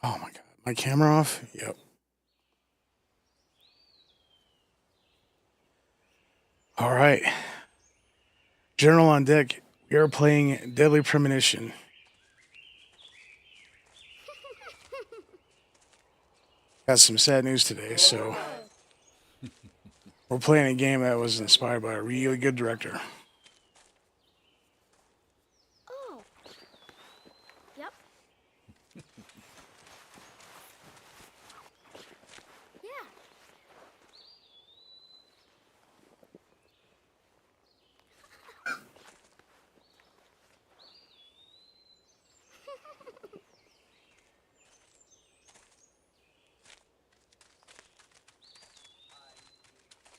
Oh my god, my camera off? Yep. All right. General on deck. We are playing Deadly Premonition. Got some sad news today, so we're playing a game that was inspired by a really good director. Oh. Yep. Yeah.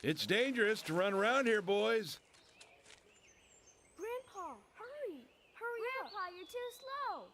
It's dangerous to run around here, boys. Grandpa, hurry. Hurry up. Grandpa, you're too slow.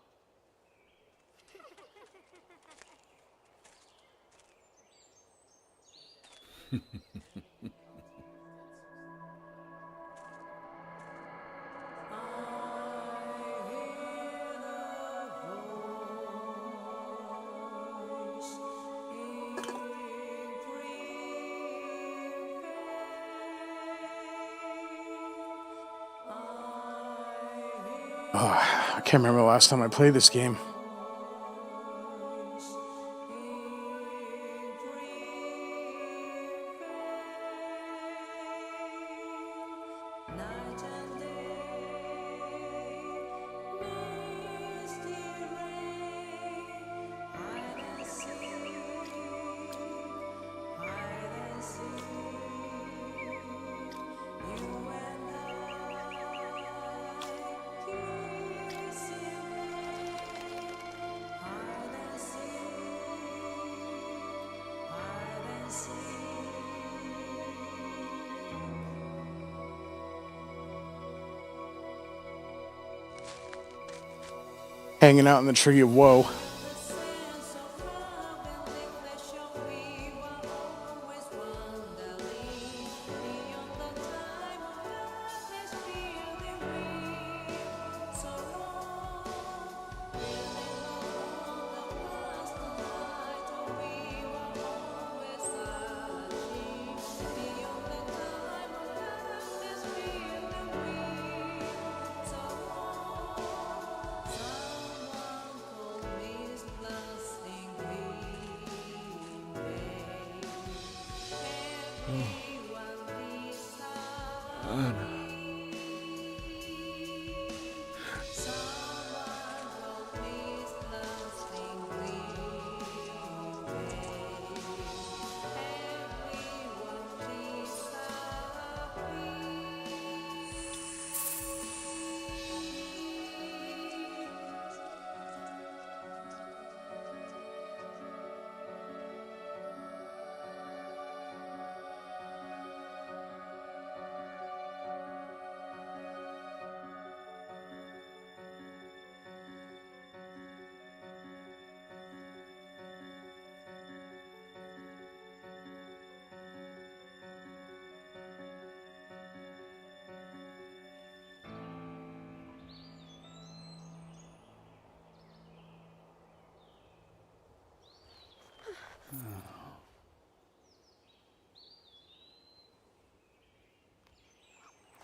Oh, I can't remember the last time I played this game. Hanging out in the tree of woe.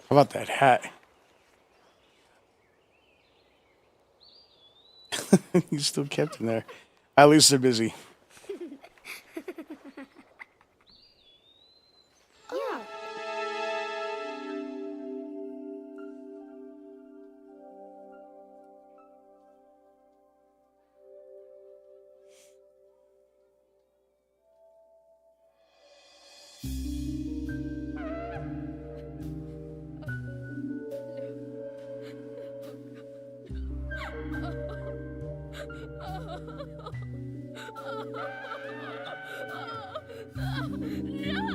How about that hat? You still kept him there. At least they're busy. Yeah.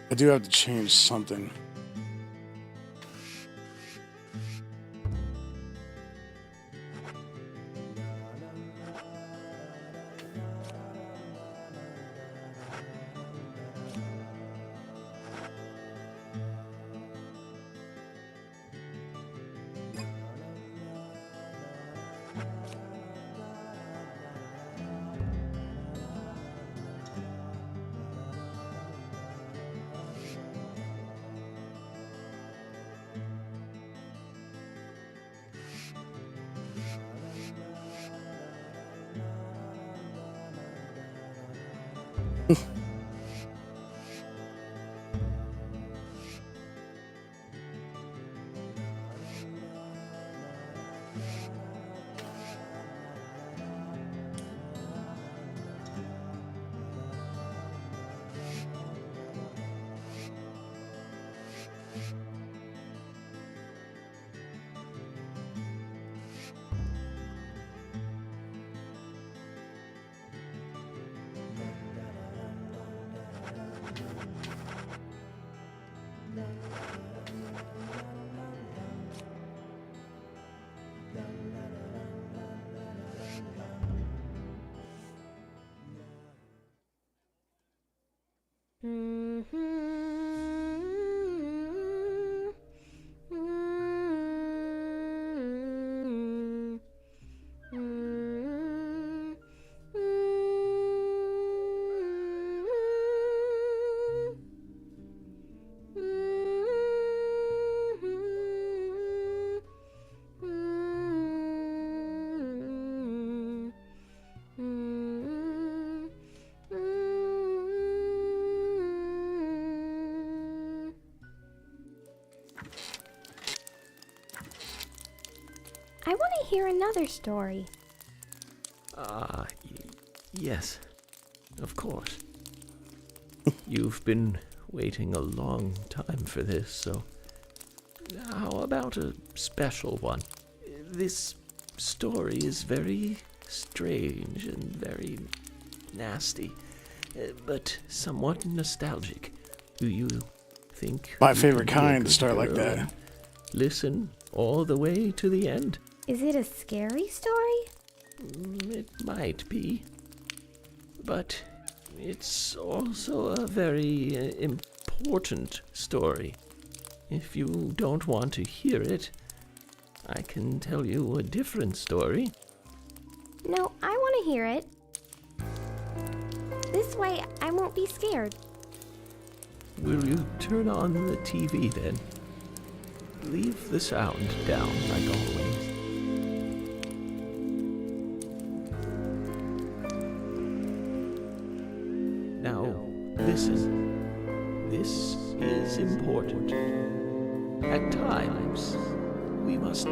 I do have to change something. I want to hear another story. Yes, of course. You've been waiting a long time for this, so how about a special one? This story is very strange and very nasty, but somewhat nostalgic. Do you think My you favorite can be a kind to good start like girl that. and listen all the way to the end? Is it a scary story? It might be, but it's also a very important story. If you don't want to hear it, I can tell you a different story. No, I want to hear it. This way, I won't be scared. Will you turn on the TV then? Leave the sound down like always. Now, listen. This is important. At times, we must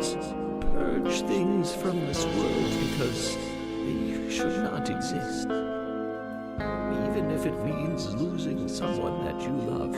purge things from this world because they should not exist. Even if it means losing someone that you love.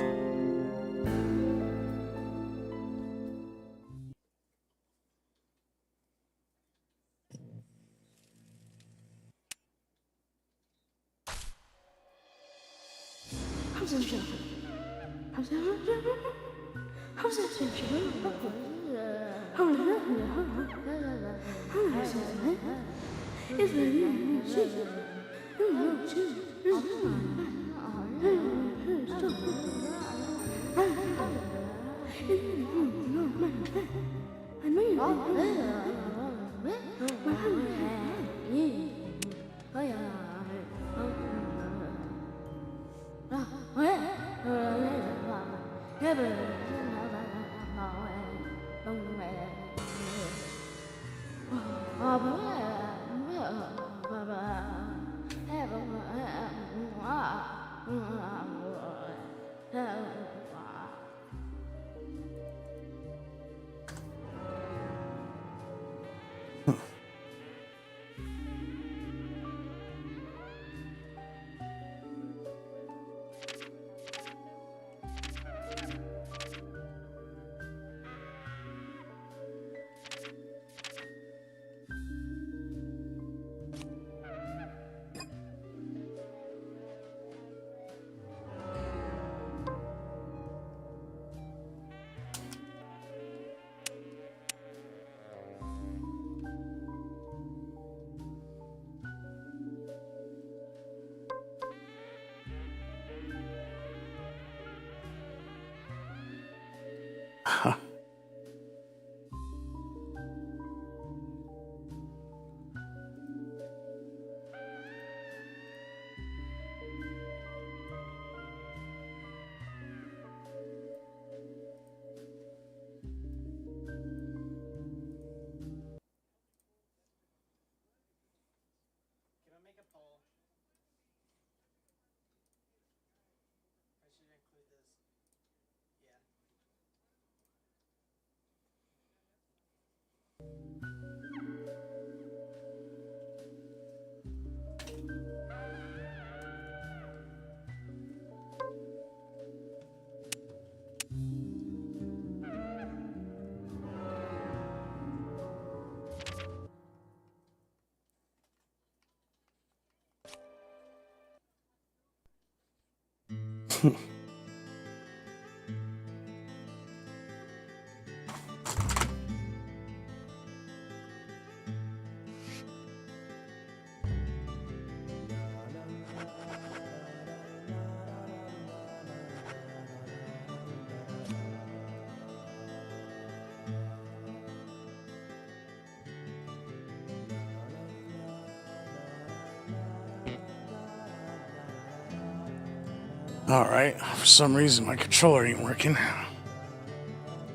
All right. For some reason, my controller ain't working.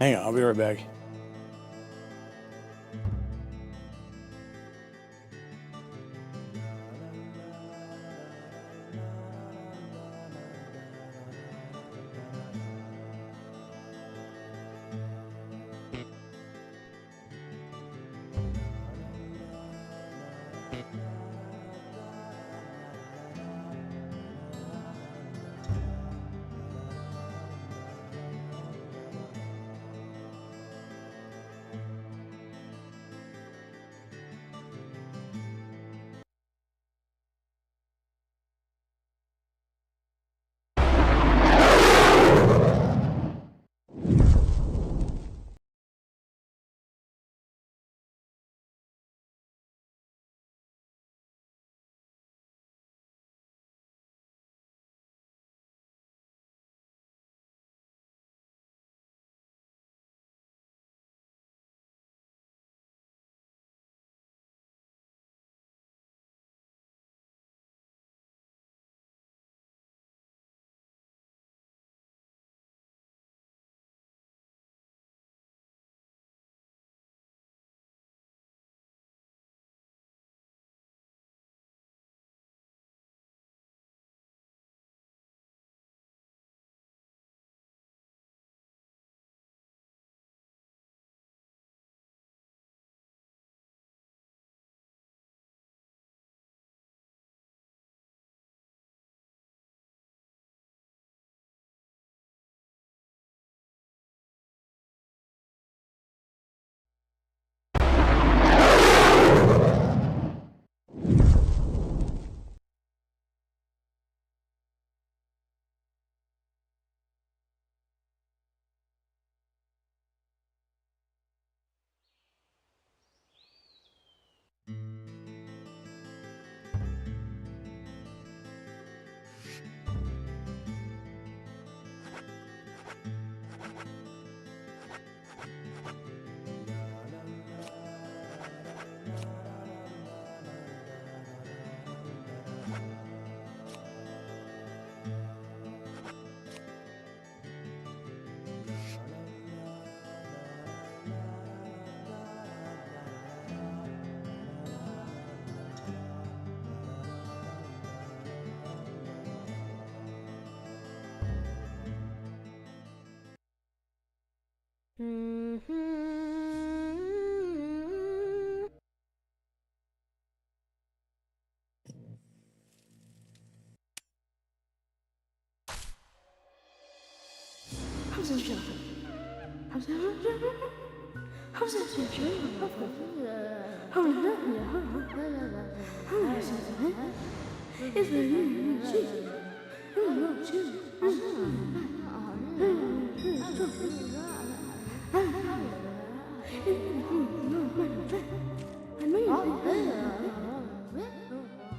Hang on, I'll be right back.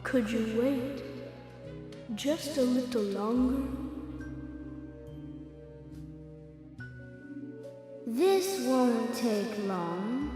Could you wait just a little longer? This won't take long.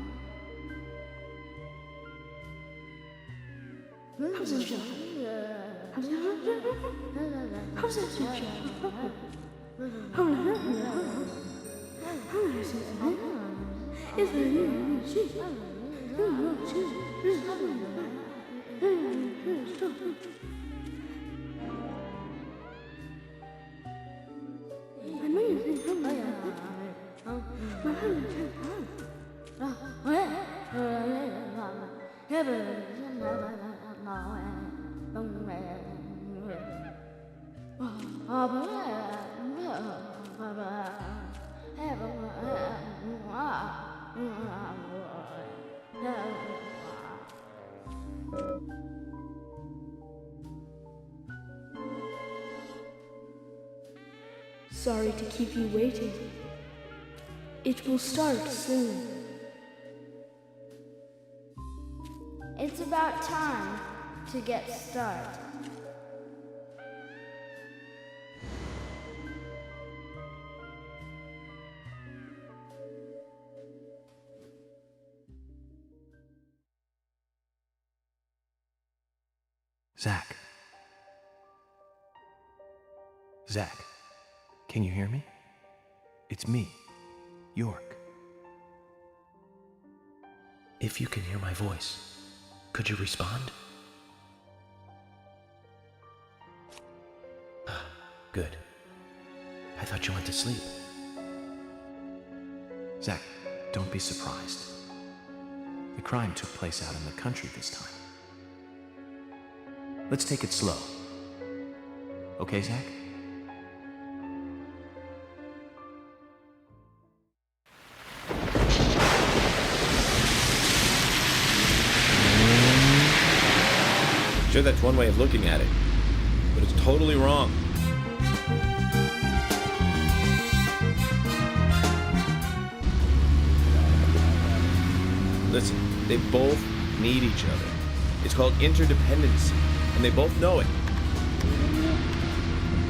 Sorry to keep you waiting. It will start soon. It's about time to get started. Zach. Zach, can you hear me? It's me, York. If you can hear my voice, could you respond? Ah, good. I thought you went to sleep. Zach, don't be surprised. The crime took place out in the country this time. Let's take it slow. Okay, Zach? Sure, that's one way of looking at it, but it's totally wrong. Listen, they both need each other. It's called interdependency, and they both know it.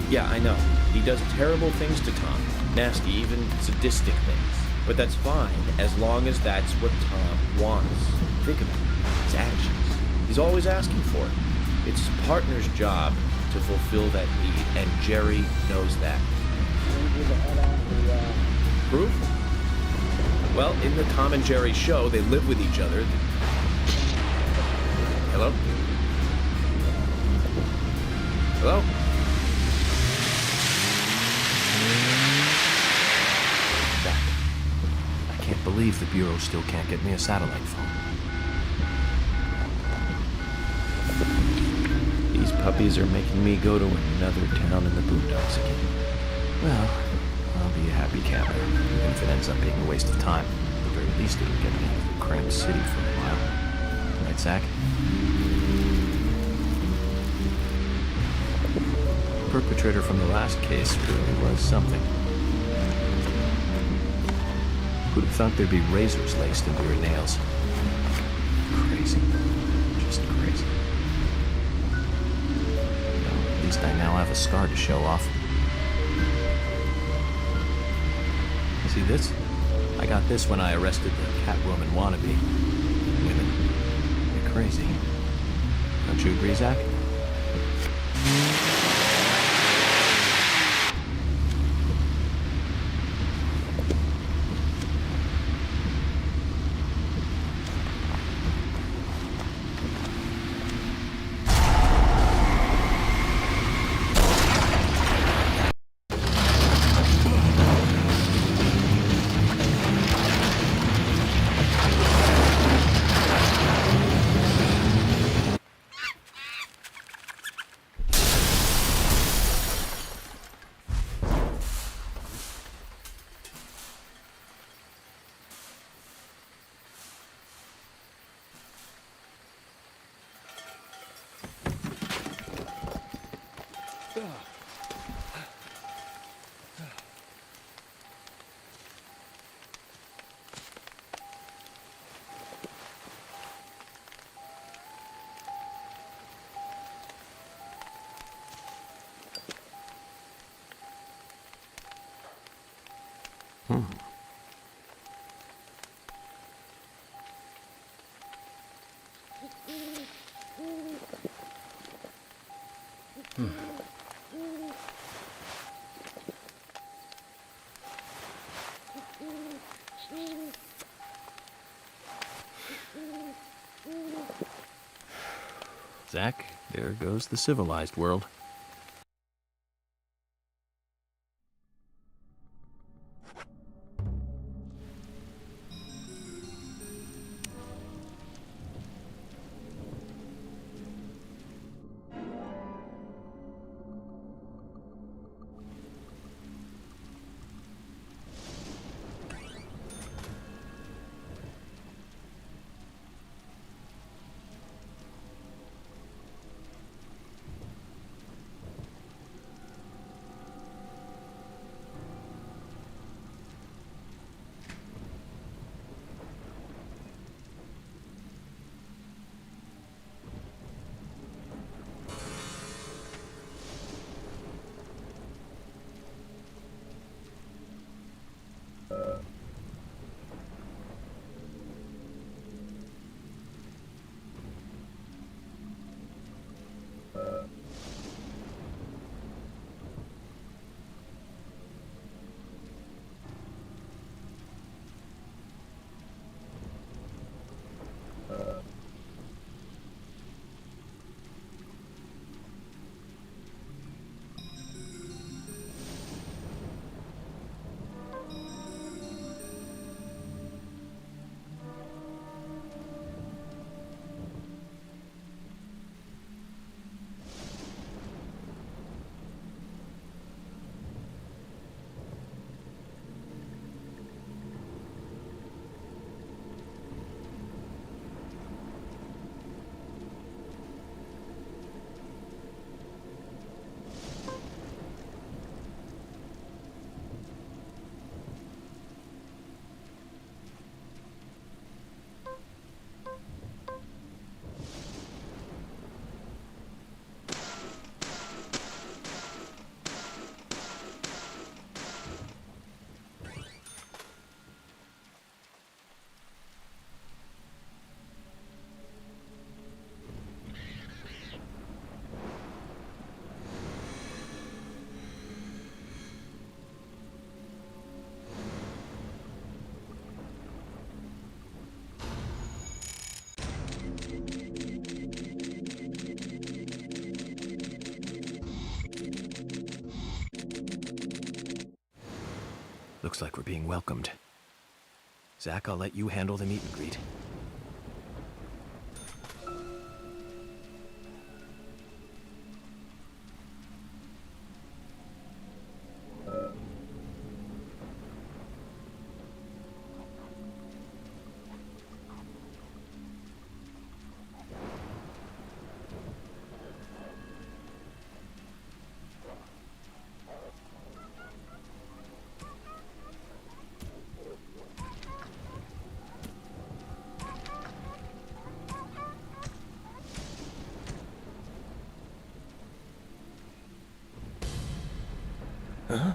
Yeah, I know. He does terrible things to Tom. Nasty, even sadistic things. But that's fine, as long as that's what Tom wants. Think of it. His actions. He's always asking for it. It's his partner's job to fulfill that need, and Jerry knows that. Proof? Well, in the Tom and Jerry show, they live with each other. Hello? Hello? Zach, I can't believe the Bureau still can't get me a satellite phone. These puppies are making me go to another town in the boondocks again. Well, I'll be a happy camper, even if it ends up being a waste of time. At the very least, it'll get me out of the cramped city for a while. Right, Zach? The perpetrator from the last case really was something. Who'd have thought there'd be razors laced into your nails? Crazy. Just crazy. Well, at least I now have a scar to show off. You see this? I got this when I arrested the Catwoman wannabe. Women. They're crazy. Don't you agree, Zach? Zach, there goes the civilized world. Looks like we're being welcomed. Zach, I'll let you handle the meet and greet. Huh?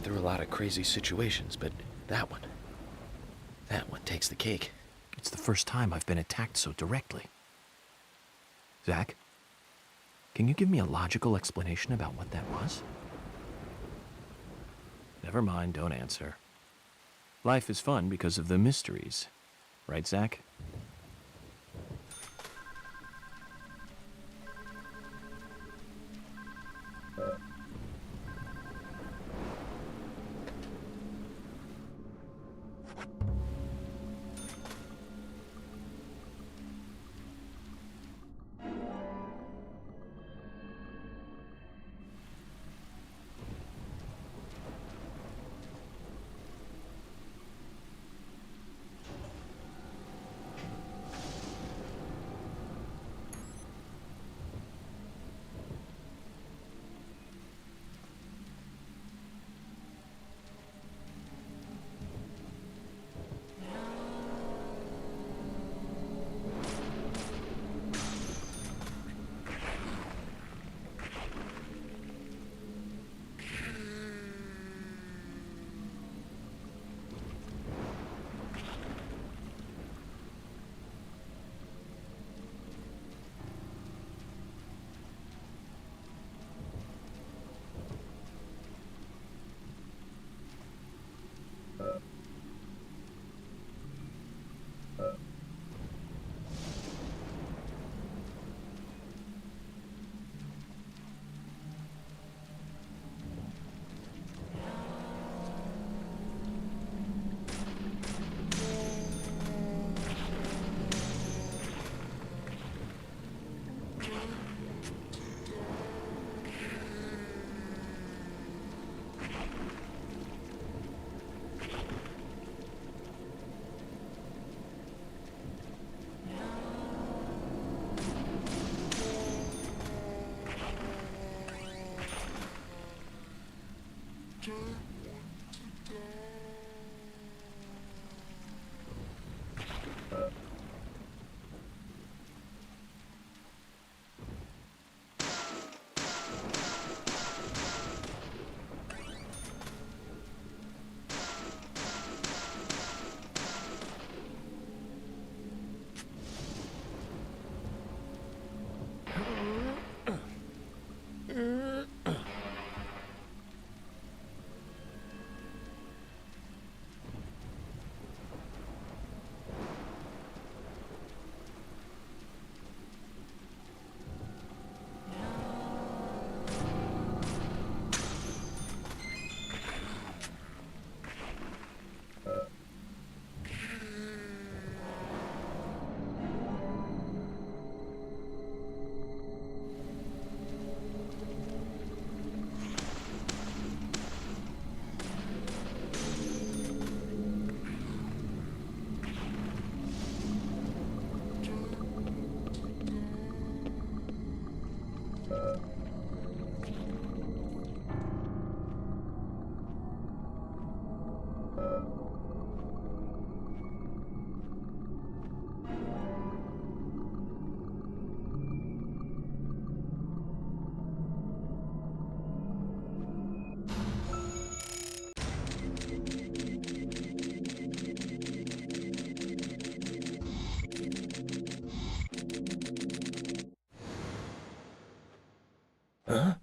through a lot of crazy situations, but that one takes the cake. It's the first time I've been attacked so directly. Zach, can you give me a logical explanation about what that was? Never mind, don't answer. Life is fun because of the mysteries. Right, Zach? Huh?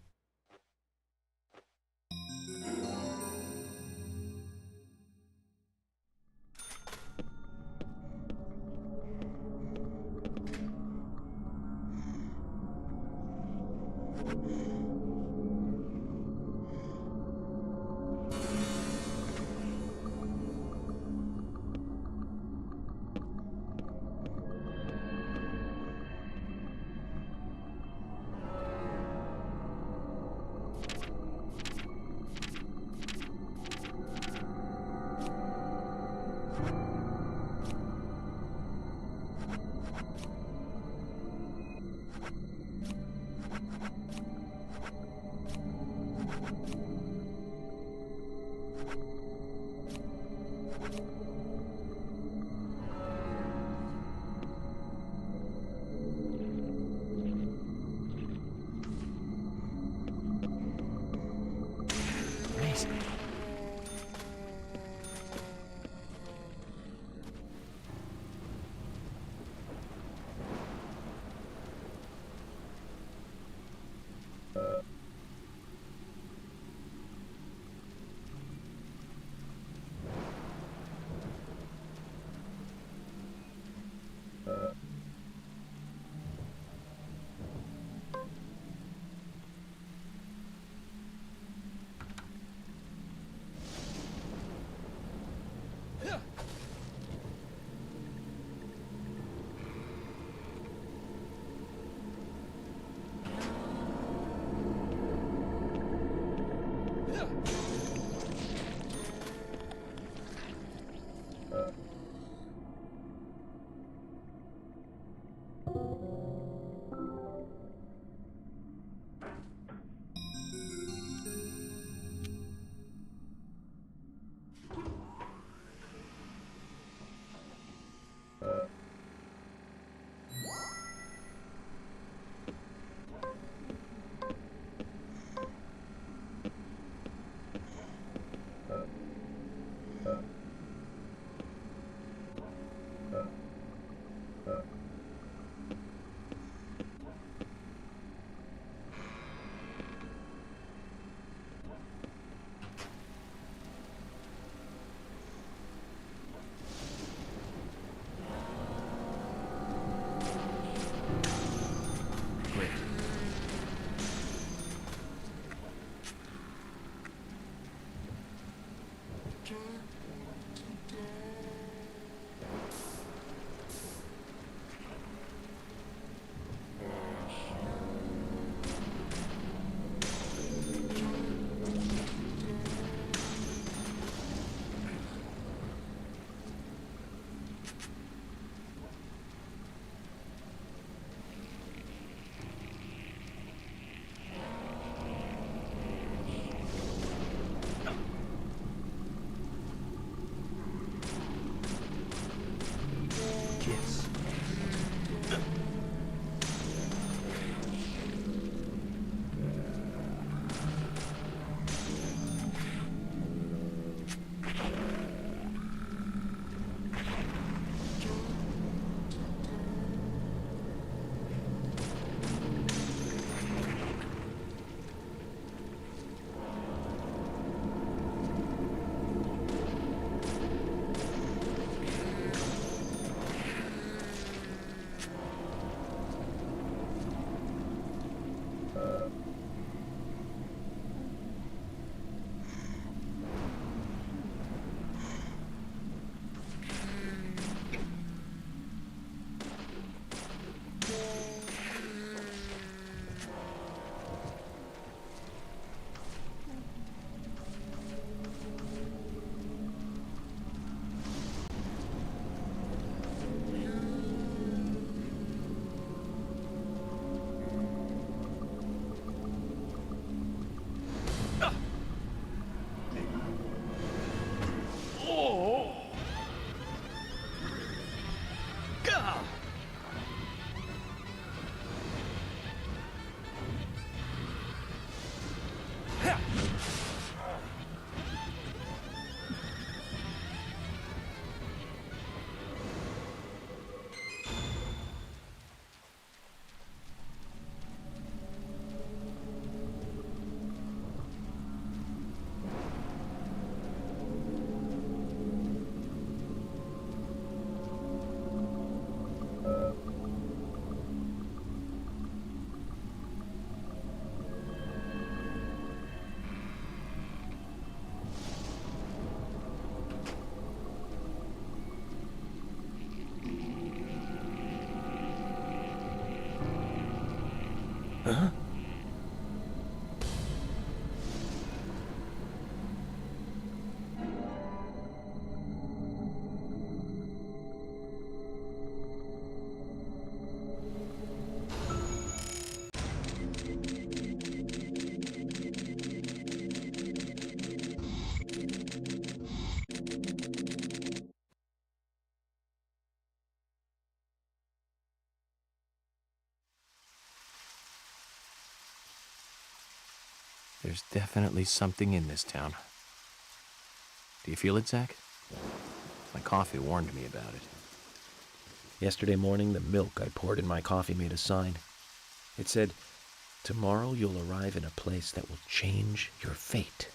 Great. Kiss. Huh? There's definitely something in this town. Do you feel it, Zach? My coffee warned me about it. Yesterday morning, the milk I poured in my coffee made a sign. It said, "Tomorrow you'll arrive in a place that will change your fate."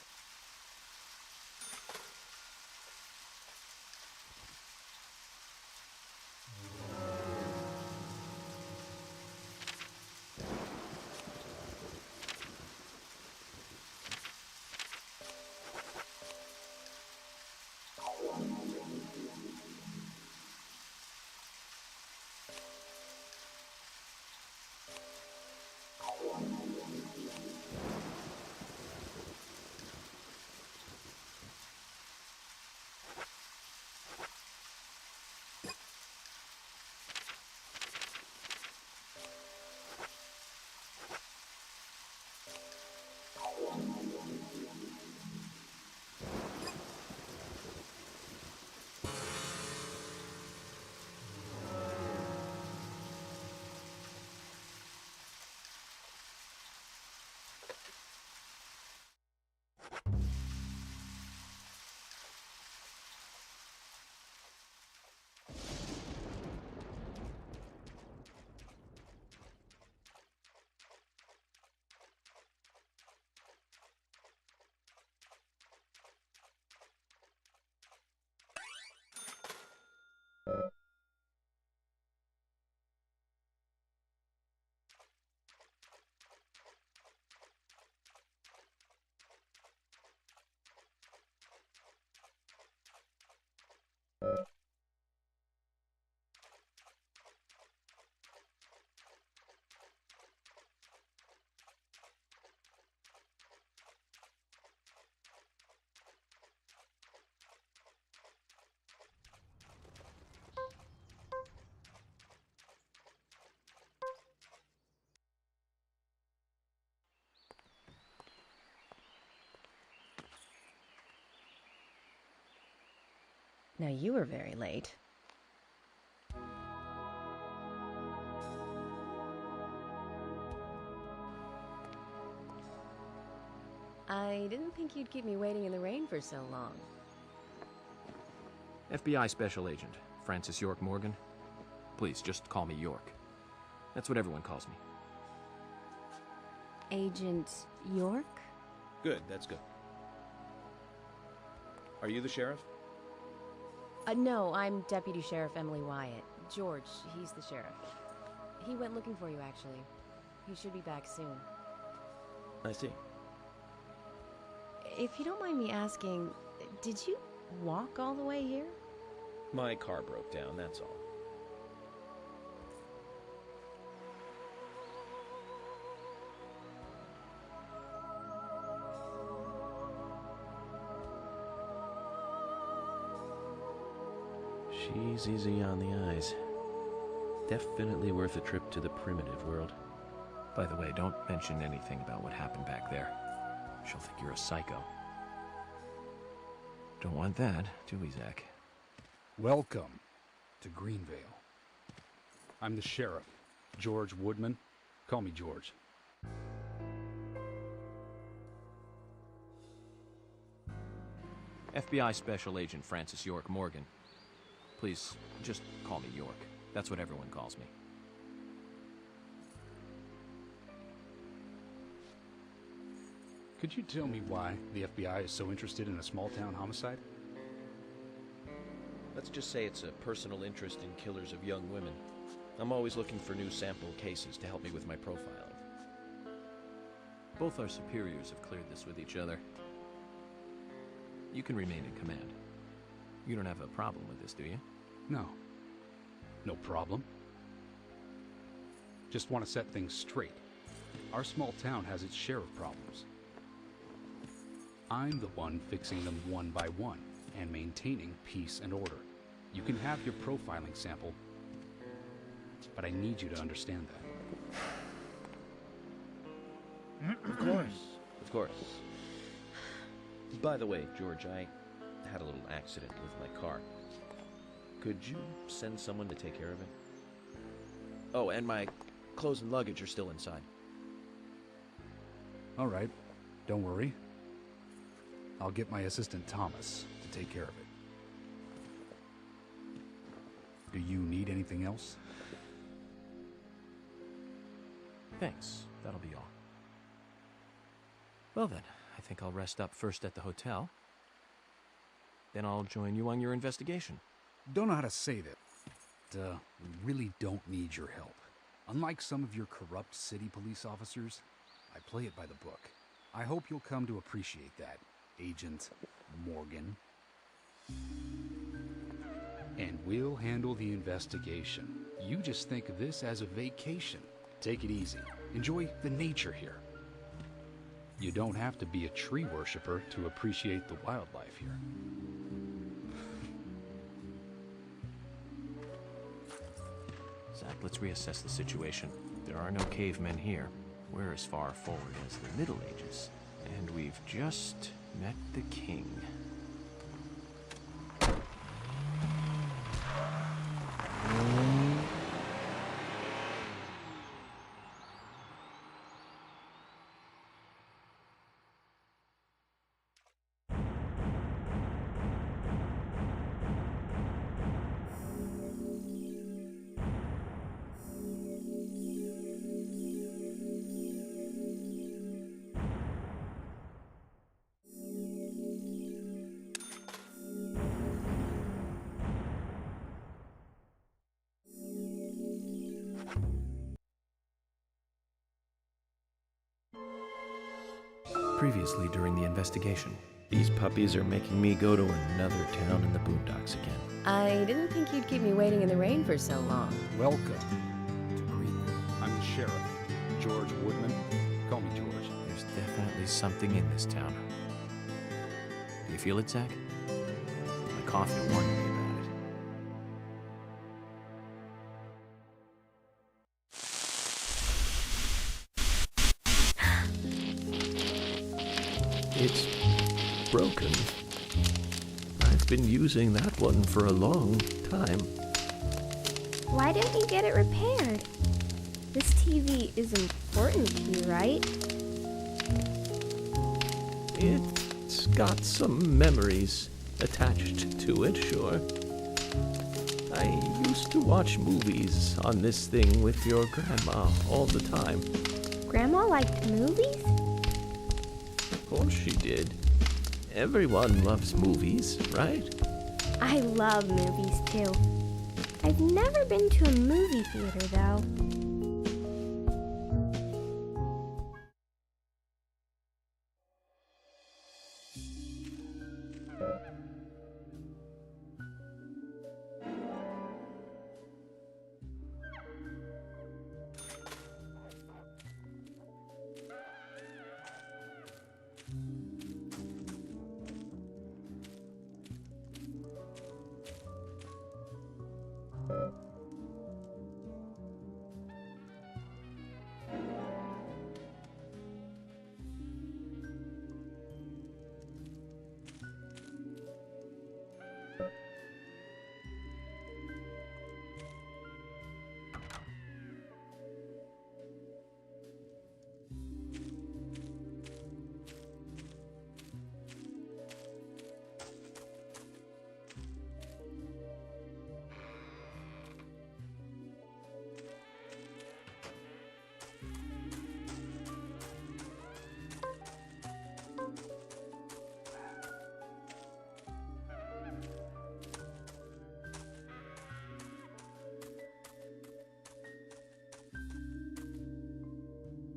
Now you were very late. I didn't think you'd keep me waiting in the rain for so long. FBI Special Agent, Francis York Morgan. Please, just call me York. That's what everyone calls me. Agent York? Good, that's good. Are you the sheriff? No, I'm Deputy Sheriff Emily Wyatt. George, he's the sheriff. He went looking for you, actually. He should be back soon. I see. If you don't mind me asking, did you walk all the way here? My car broke down, that's all. She's easy on the eyes. Definitely worth a trip to the primitive world. By the way, don't mention anything about what happened back there. She'll think you're a psycho. Don't want that, do we, Zach? Welcome to Greenvale. I'm the sheriff, George Woodman. Call me George. FBI Special Agent Francis York Morgan. Please, just call me York. That's what everyone calls me. Could you tell me why the FBI is so interested in a small-town homicide? Let's just say it's a personal interest in killers of young women. I'm always looking for new sample cases to help me with my profiling. Both our superiors have cleared this with each other. You can remain in command. You don't have a problem with this, do you? No. No problem. Just want to set things straight. Our small town has its share of problems. I'm the one fixing them one by one and maintaining peace and order. You can have your profiling sample, but I need you to understand that. Of course. Of course. By the way, George, I had a little accident with my car. Could you send someone to take care of it? Oh, and my clothes and luggage are still inside. All right. Don't worry. I'll get my assistant Thomas to take care of it. Do you need anything else? Thanks. That'll be all. Well then, I think I'll rest up first at the hotel. Then I'll join you on your investigation. Don't know how to say that. We really don't need your help. Unlike some of your corrupt city police officers, I play it by the book. I hope you'll come to appreciate that, Agent Morgan. And we'll handle the investigation. You just think of this as a vacation. Take it easy. Enjoy the nature here. You don't have to be a tree worshiper to appreciate the wildlife here. Zach, let's reassess the situation. There are no cavemen here. We're as far forward as the Middle Ages. And we've just met the king. Previously during the investigation. These puppies are making me go to another town in the boondocks again. I didn't think you'd keep me waiting in the rain for so long. Welcome to Greenville. I'm the sheriff, George Woodman. Call me George. There's definitely something in this town. Do you feel it, Zach? My coffee warned me about it. It's broken. I've I've been using that one for a long time. Why don't you get it repaired? This TV is important to you, right? It's got some memories attached to it, sure. I used to watch movies on this thing with your grandma all the time. Grandma liked movies? Of course she did. Everyone loves movies, right? I love movies too. I've never been to a movie theater though.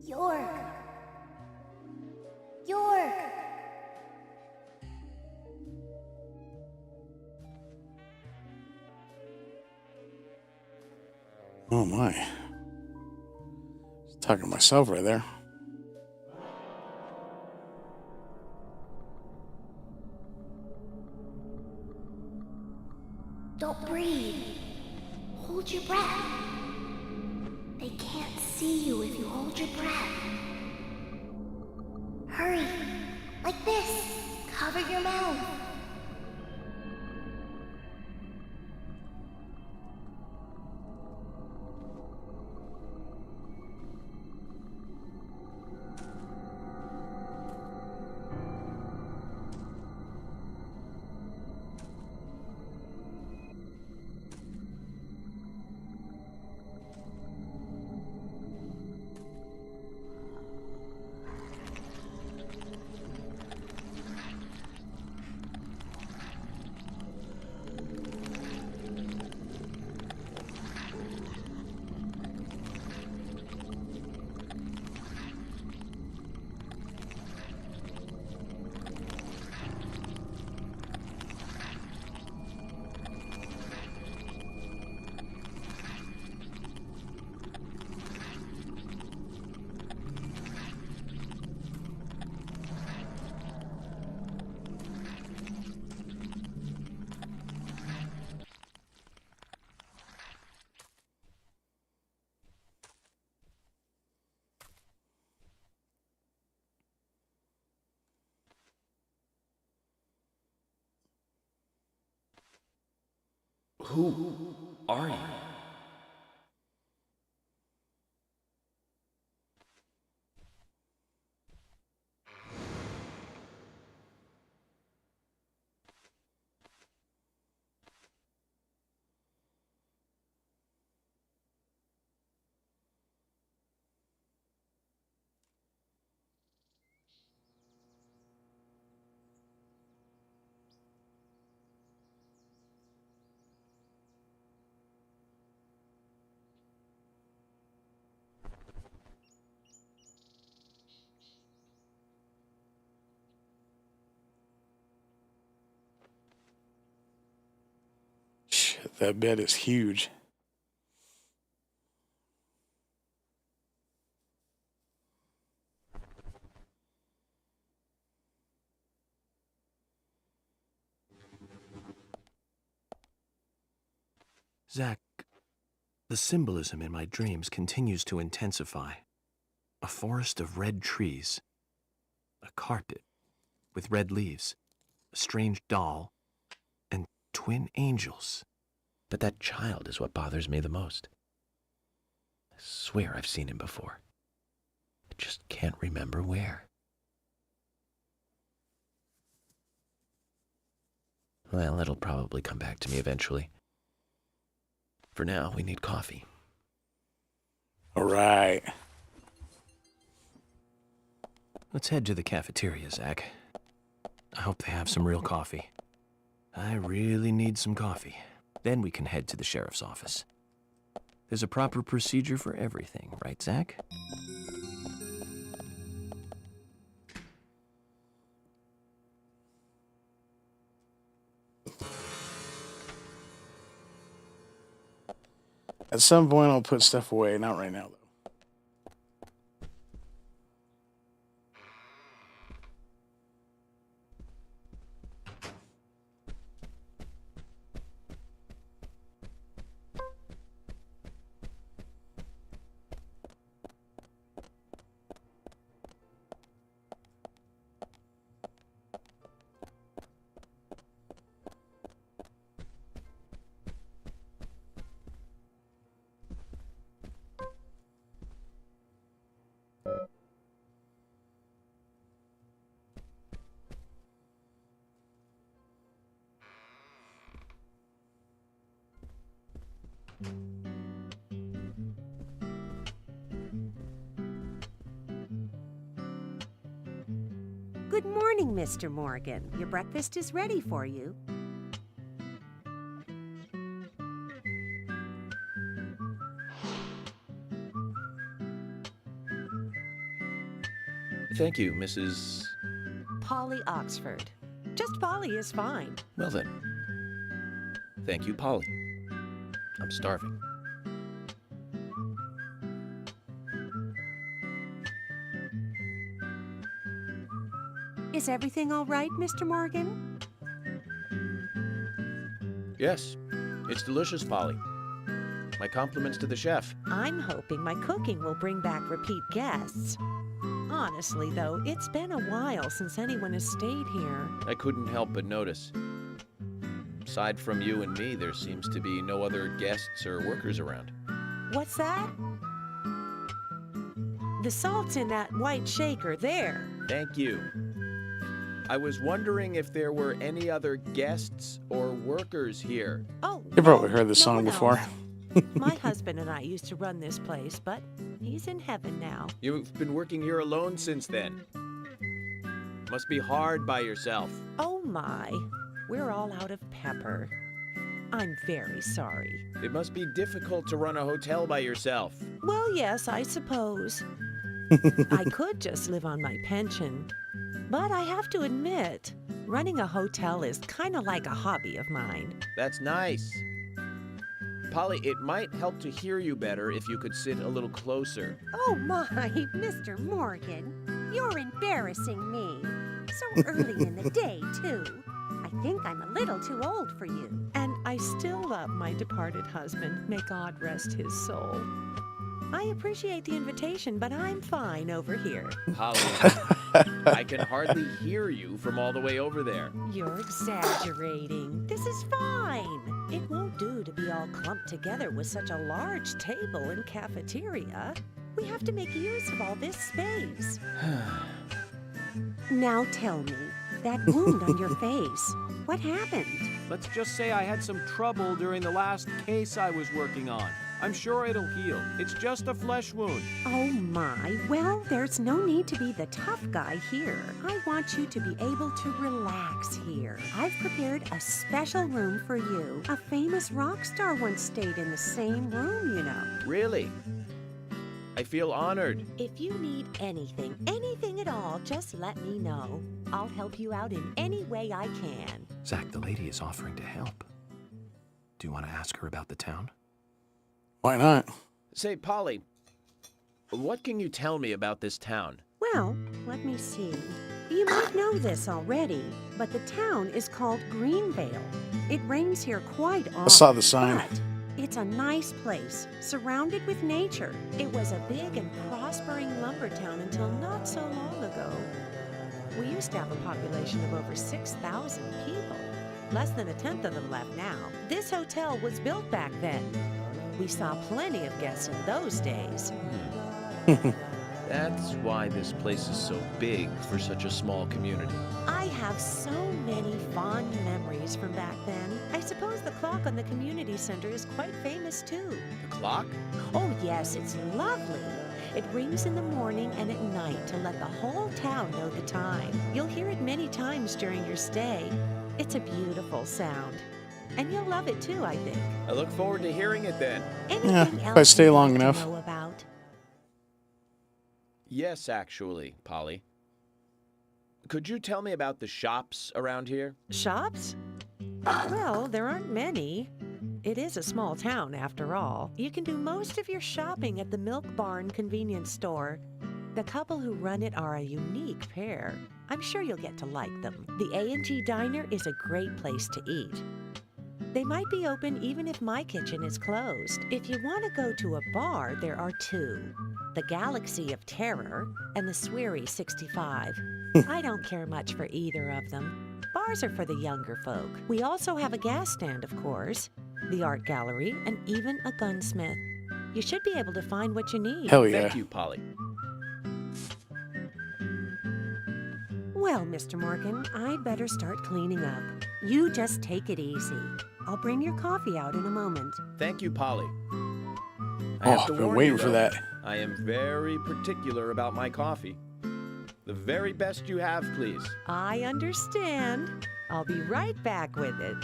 York! York! Oh my. Talking to myself right there. Don't breathe. Hold your breath. They can't see you if you hold your breath. Hurry. Like this. Cover your mouth. Who are you? Shit, that bed is huge. Zach, the symbolism in my dreams continues to intensify. A forest of red trees, a carpet with red leaves, a strange doll, twin angels. But that child is what bothers me the most. I swear I've seen him before. I just can't remember where. Well, it'll probably come back to me eventually. For now, we need coffee. All right. Let's head to the cafeteria, Zach. I hope they have some real coffee. I really need some coffee. Then we can head to the sheriff's office. There's a proper procedure for everything, right, Zach? At some point, I'll put stuff away. Not right now, though. Good morning, Mr. Morgan. Your breakfast is ready for you. Thank you, Mrs. Polly Oxford. Just Polly is fine. Well then. Thank you, Polly. I'm starving. Is everything all right, Mr. Morgan? Yes, it's delicious, Polly. My compliments to the chef. I'm hoping my cooking will bring back repeat guests. Honestly, though, it's been a while since anyone has stayed here. I couldn't help but notice. Aside from you and me, there seems to be no other guests or workers around. What's that? The salt's in that white shaker there. Thank you. I was wondering if there were any other guests or workers here. Oh, You probably heard no this song one before. else. My husband and I used to run this place, but he's in heaven now. You've been working here alone since then. Must be hard by yourself. Oh my, we're all out of pepper. I'm very sorry. It must be difficult to run a hotel by yourself. Well, yes, I suppose. I could just live on my pension. But I have to admit, running a hotel is kind of like a hobby of mine. That's nice. Polly, it might help to hear you better if you could sit a little closer. Oh my, Mr. Morgan, you're embarrassing me. So early in the day, too. I think I'm a little too old for you. And I still love my departed husband. May God rest his soul. I appreciate the invitation, but I'm fine over here. Polly, I can hardly hear you from all the way over there. You're exaggerating. This is fine. It won't do to be all clumped together with such a large table and cafeteria. We have to make use of all this space. Now tell me, that wound on your face, what happened? Let's just say I had some trouble during the last case I was working on. I'm sure it'll heal. It's just a flesh wound. Oh my, well, there's no need to be the tough guy here. I want you to be able to relax here. I've prepared a special room for you. A famous rock star once stayed in the same room, you know. Really? I feel honored. If you need anything at all, just let me know. I'll help you out in any way I can. Zach, the lady is offering to help. Do you want to ask her about the town? Why not? Say, Polly, what can you tell me about this town? Well, let me see. You might know this already, but the town is called Greenvale. It rains here quite often. I saw the sign. But it's a nice place, surrounded with nature. It was a big and prospering lumber town until not so long ago. We used to have a population of over 6,000 people. Less than a tenth of them left now. This hotel was built back then. We saw plenty of guests in those days. That's why this place is so big for such a small community. I have so many fond memories from back then. I suppose the clock on the community center is quite famous too. The clock? Oh yes, it's lovely. It rings in the morning and at night to let the whole town know the time. You'll hear it many times during your stay. It's a beautiful sound. And you'll love it too, I think. I look forward to hearing it then. Anything if else I stay you'd long like enough. to know about? Yes, actually, Polly. Could you tell me about the shops around here? Shops? Well, there aren't many. It is a small town, after all. You can do most of your shopping at the Milk Barn convenience store. The couple who run it are a unique pair. I'm sure you'll get to like them. The A&G Diner is a great place to eat. They might be open even if my kitchen is closed. If you want to go to a bar, there are two. The Galaxy of Terror and the Sweary 65. I don't care much for either of them. Bars are for the younger folk. We also have a gas stand, of course, the art gallery, and even a gunsmith. You should be able to find what you need. Hell yeah. Thank you, Polly. Well, Mr. Morgan, I'd better start cleaning up. You just take it easy. I'll bring your coffee out in a moment. Thank you, Polly. Oh, I've been waiting for that. I am very particular about my coffee. The very best you have, please. I understand. I'll be right back with it.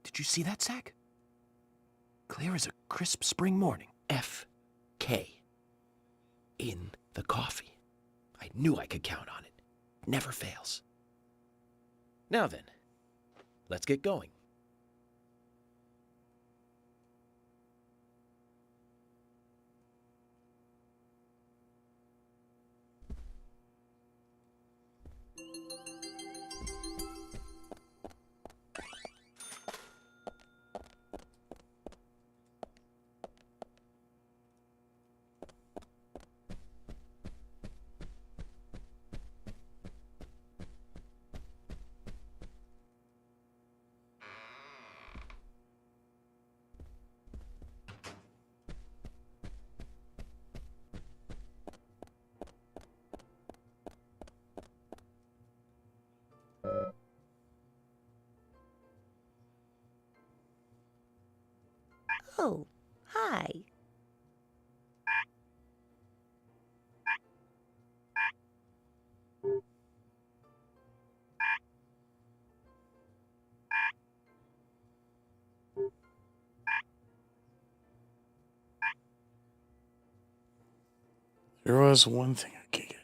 Did you see that, Zach? Clear as a crisp spring morning. F.K. in the coffee. I knew I could count on it. Never fails. Now then, let's get going. Oh, hi. There was one thing I could get.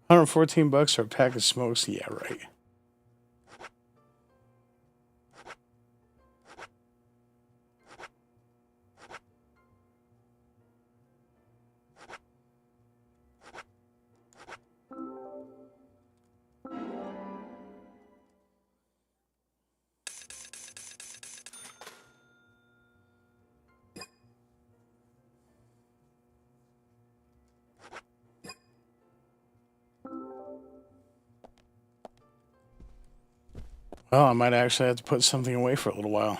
$114 for a pack of smokes. Yeah, right. Well, I might actually have to put something away for a little while.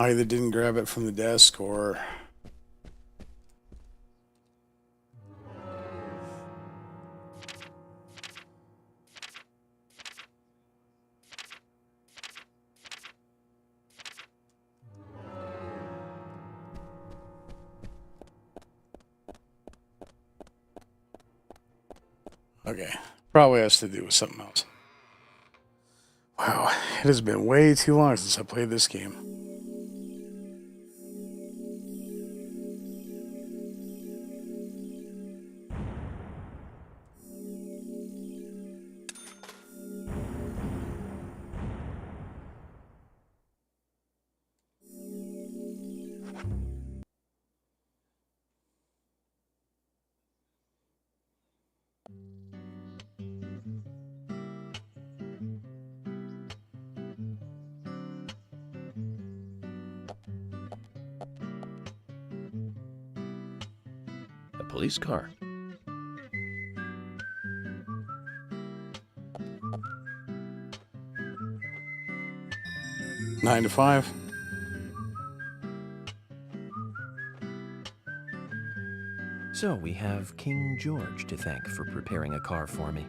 I either didn't grab it from the desk or... Okay, probably has to do with something else. Wow, it has been way too long since I played this game. A police car. Nine to 5. So we have King George to thank for preparing a car for me.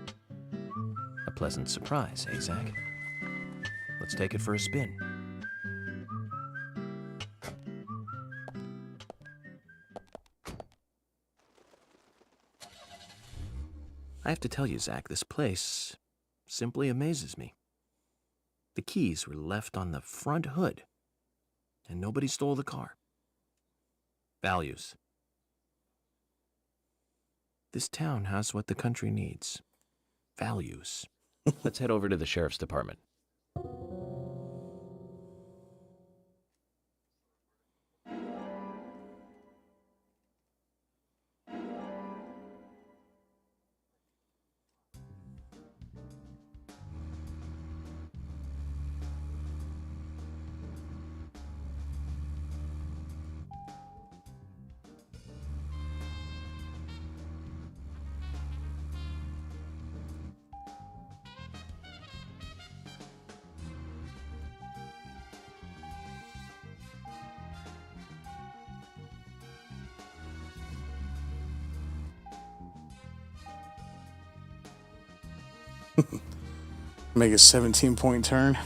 A pleasant surprise, eh, Zach? Let's take it for a spin. I have to tell you, Zach, this place simply amazes me. The keys were left on the front hood, and nobody stole the car. Values. This town has what the country needs. Values. Let's head over to the sheriff's department. Make a 17-point turn.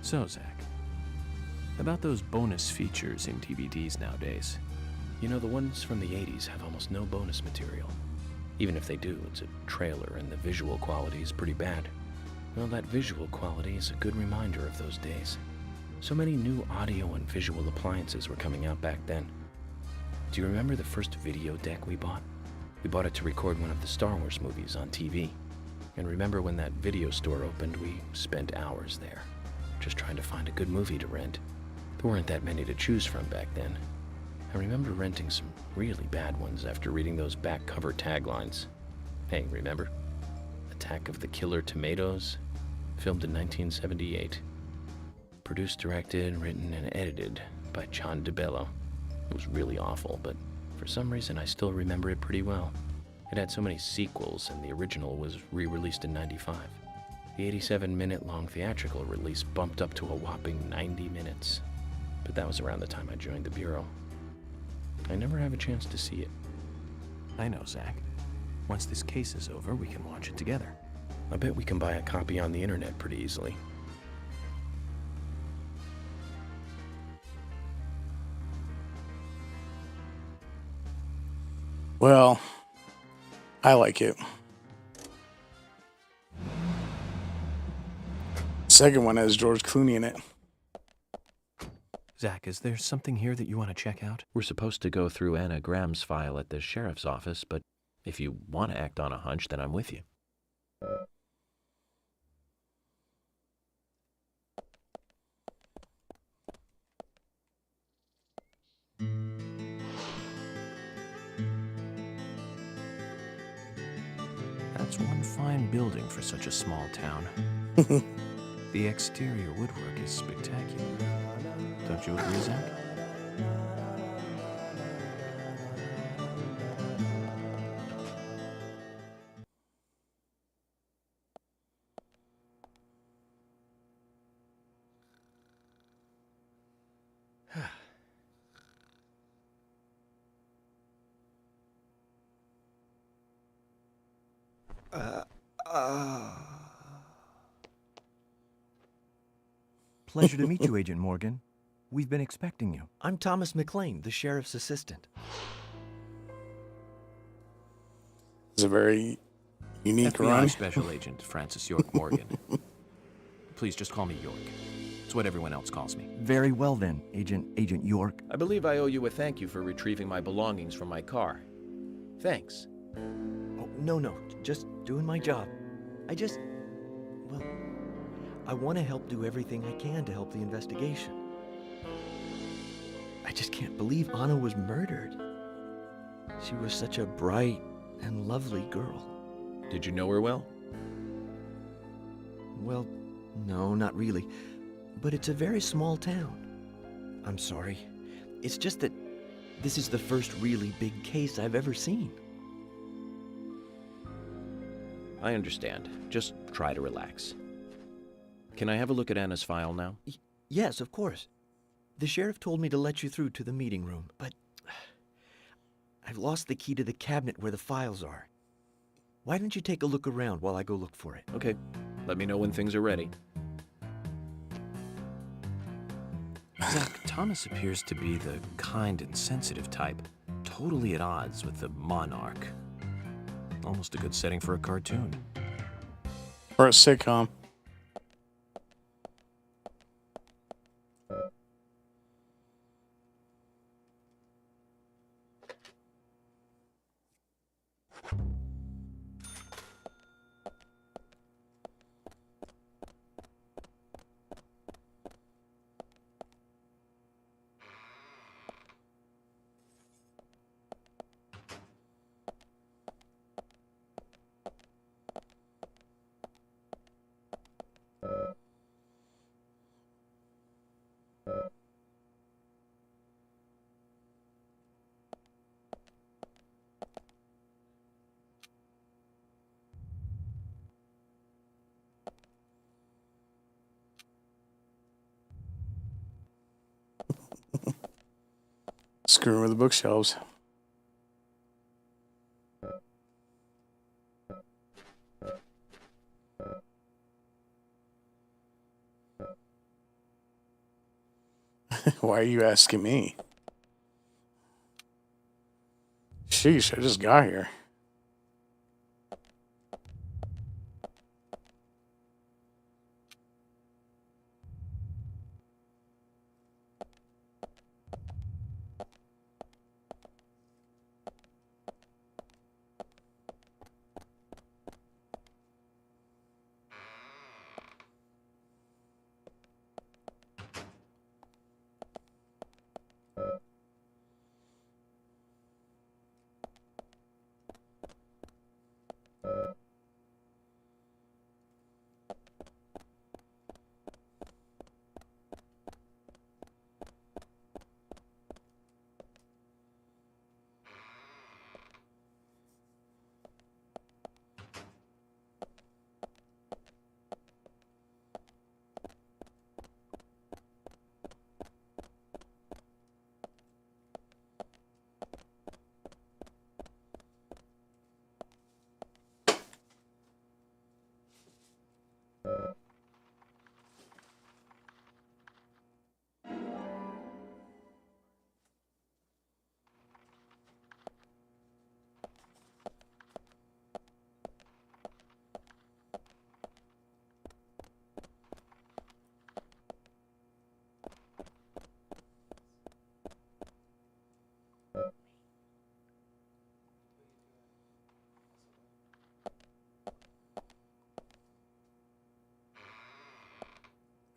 So, Zach, about those bonus features in DVDs nowadays. You know, the ones from the 80s have almost no bonus material. Even if they do, it's a trailer and the visual quality is pretty bad. Well, that visual quality is a good reminder of those days. So many new audio and visual appliances were coming out back then. Do you remember the first video deck we bought? We bought it to record one of the Star Wars movies on TV. And remember when that video store opened, we spent hours there, just trying to find a good movie to rent. There weren't that many to choose from back then. I remember renting some really bad ones after reading those back cover taglines. Hey, remember? Attack of the Killer Tomatoes, filmed in 1978. Produced, directed, written, and edited by John DeBello. It was really awful, but for some reason I still remember it pretty well. It had so many sequels, and the original was re-released in '95. The 87-minute-long theatrical release bumped up to a whopping 90 minutes. But that was around the time I joined the Bureau. I never have a chance to see it. I know, Zach. Once this case is over, we can watch it together. I bet we can buy a copy on the internet pretty easily. Well, I like it. Second one has George Clooney in it. Zach, is there something here that you want to check out? We're supposed to go through Anna Graham's file at the sheriff's office, but if you want to act on a hunch, then I'm with you. That's one fine building for such a small town. The exterior woodwork is spectacular. Don't you agree, Zach? Pleasure to meet you, Agent Morgan. We've been expecting you. I'm Thomas McLean, the sheriff's assistant. It's a very unique FBI run. Special Agent Francis York Morgan. Please just call me York. It's what everyone else calls me. Very well then, Agent York. I believe I owe you a thank you for retrieving my belongings from my car. Thanks. Oh, no, just doing my job. I want to help do everything I can to help the investigation. I just can't believe Anna was murdered. She was such a bright and lovely girl. Did you know her well? Well, no, not really. But it's a very small town. I'm sorry. It's just that this is the first really big case I've ever seen. I understand. Just try to relax. Can I have a look at Anna's file now? Yes, of course. The sheriff told me to let you through to the meeting room, but I've lost the key to the cabinet where the files are. Why don't you take a look around while I go look for it? Okay. Let me know when things are ready. Zach, Thomas appears to be the kind and sensitive type, totally at odds with the monarch. Almost a good setting for a cartoon. Or a sitcom. Screwing with the bookshelves. Why are you asking me? Sheesh, I just got here.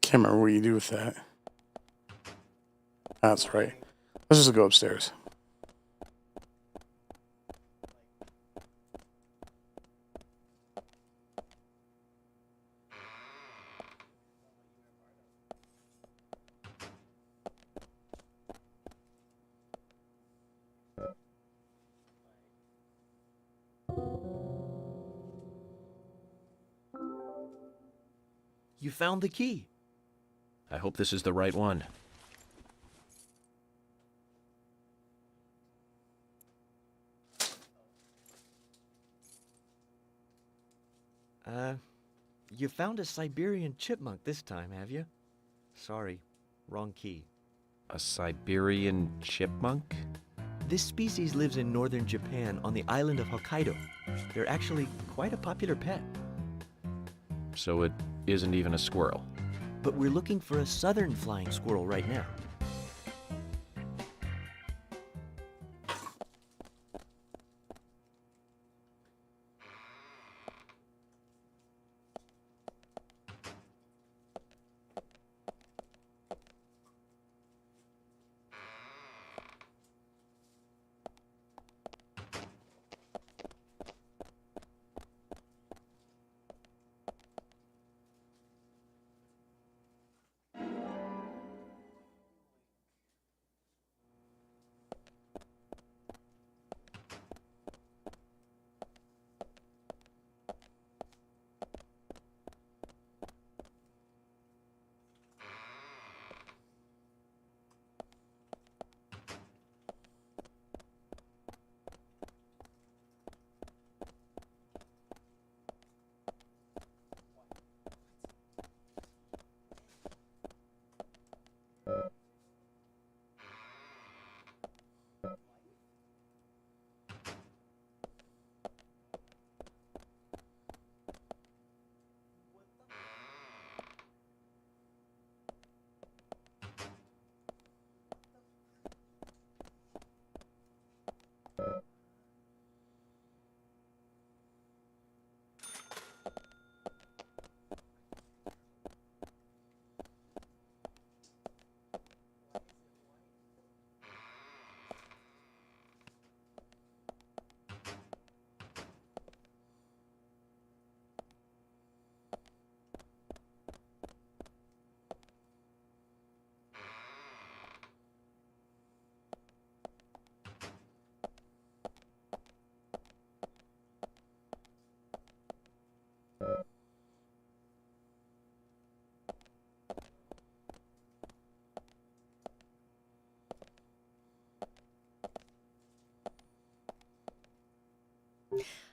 Can't remember what you do with that. That's right. Let's just go upstairs. You found the key. I hope this is the right one. You found a Siberian chipmunk this time, have you? Sorry, wrong key. A Siberian chipmunk? This species lives in northern Japan on the island of Hokkaido. They're actually quite a popular pet. So it isn't even a squirrel. But we're looking for a southern flying squirrel right now.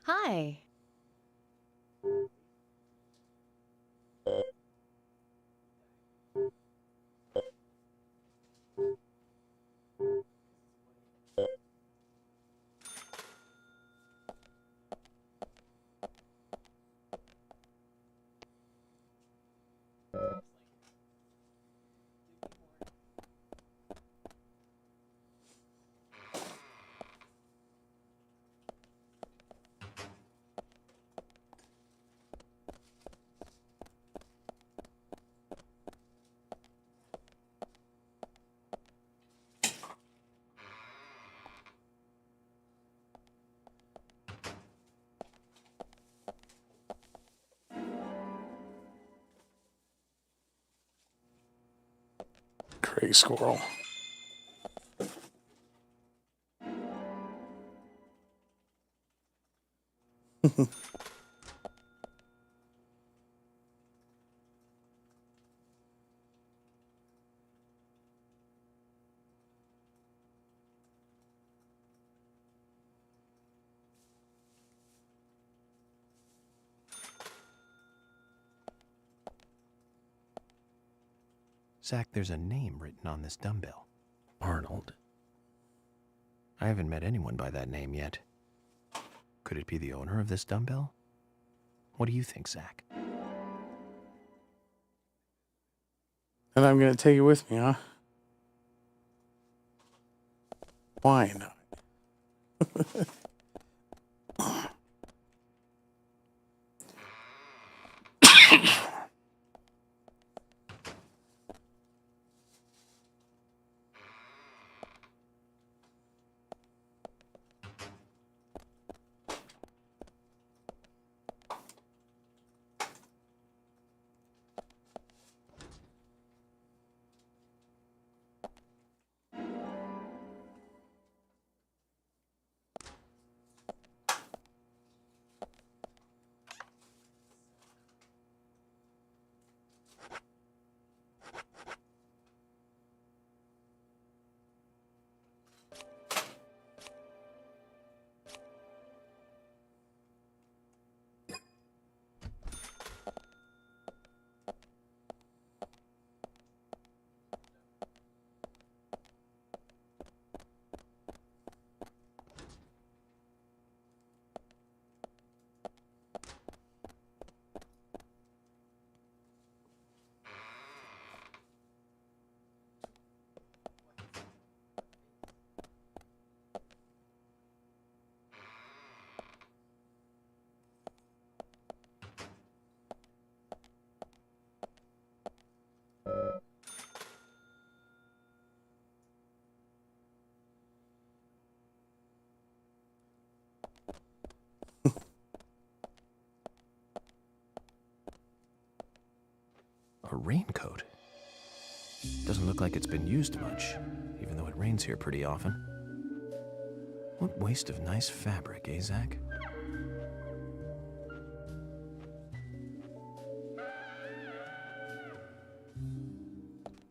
Hi. Gray squirrel. Zach, there's a name written on this dumbbell. Arnold. I haven't met anyone by that name yet. Could it be the owner of this dumbbell? What do you think, Zach? And I'm going to take it with me, huh? Why not? A raincoat? Doesn't look like it's been used much, even though it rains here pretty often. What waste of nice fabric, eh, Zach?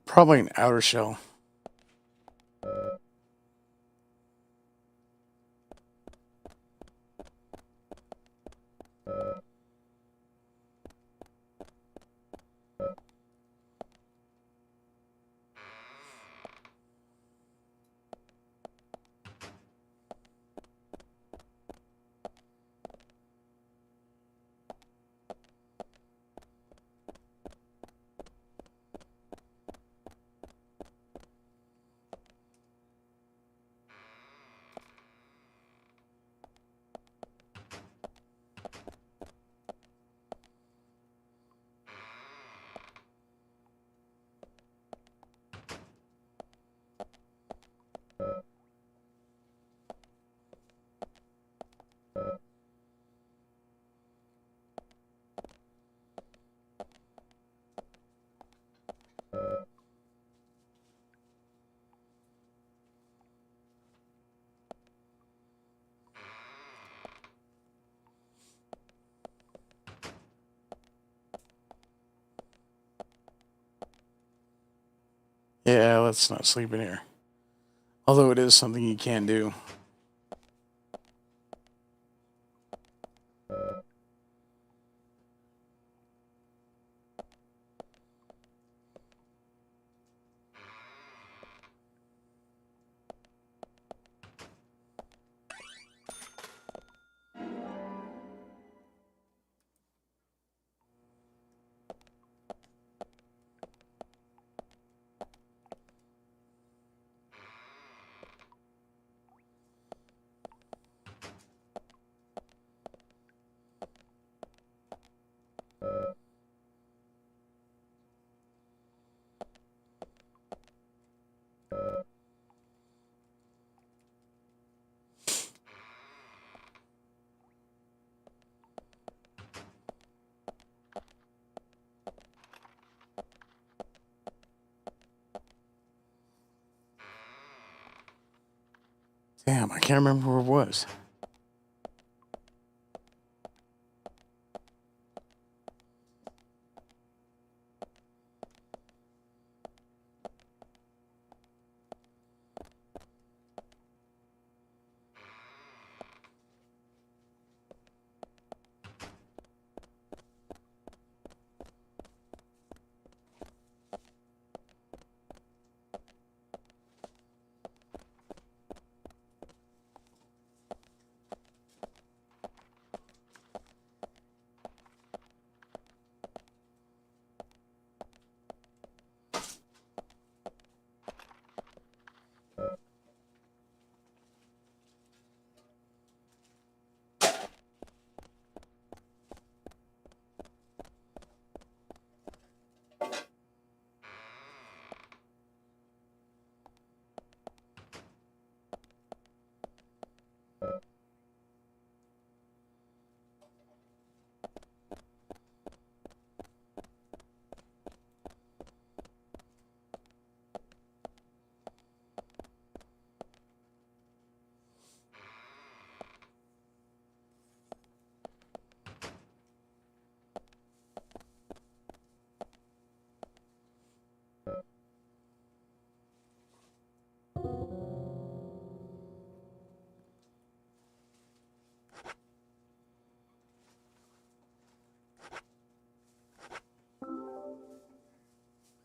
Probably an outer shell. Yeah, let's not sleep in here. Although it is something you can do. Damn, I can't remember where it was.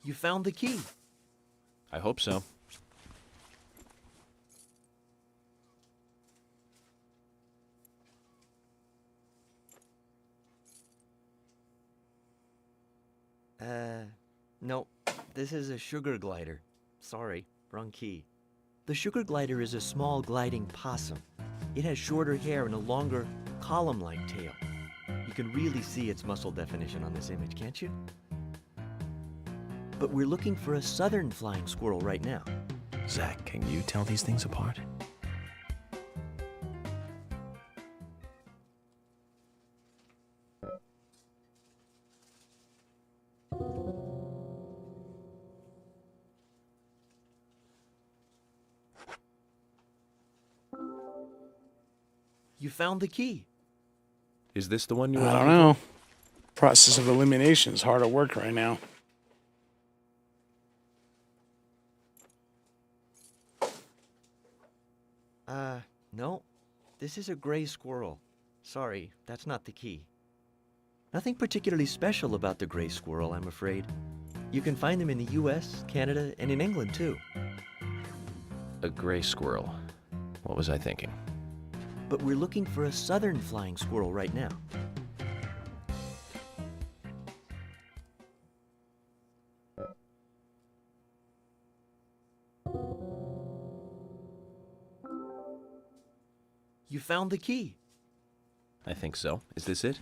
You found the key. I hope so. No. This is a sugar glider. Sorry, wrong key. The sugar glider is a small gliding possum. It has shorter hair and a longer, column-like tail. You can really see its muscle definition on this image, can't you? But we're looking for a southern flying squirrel right now. Zach, can you tell these things apart? You found the key. Is this the one you I were don't looking know. Process of elimination is hard at work right now. No. This is a gray squirrel. Sorry, that's not the key. Nothing particularly special about the gray squirrel, I'm afraid. You can find them in the US, Canada, and in England, too. A gray squirrel. What was I thinking? But we're looking for a southern flying squirrel right now. You found the key. I think so. Is this it?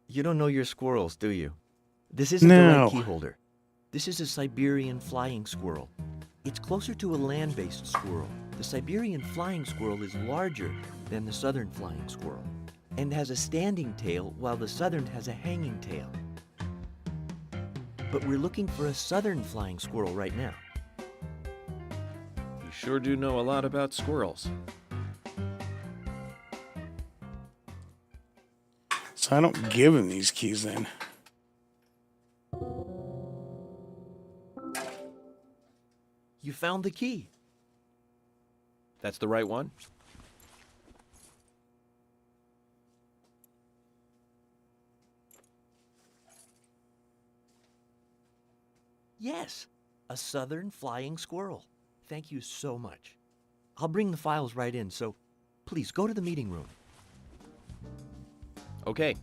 You don't know your squirrels, do you? This isn't the No. right key holder. This is a Siberian flying squirrel. It's closer to a land-based squirrel. The Siberian flying squirrel is larger than the southern flying squirrel and has a standing tail while the southern has a hanging tail. But we're looking for a southern flying squirrel right now. You sure do know a lot about squirrels. So I don't give him these keys then. You found the key. That's the right one? Yes, a southern flying squirrel. Thank you so much. I'll bring the files right in, so please go to the meeting room. Okay,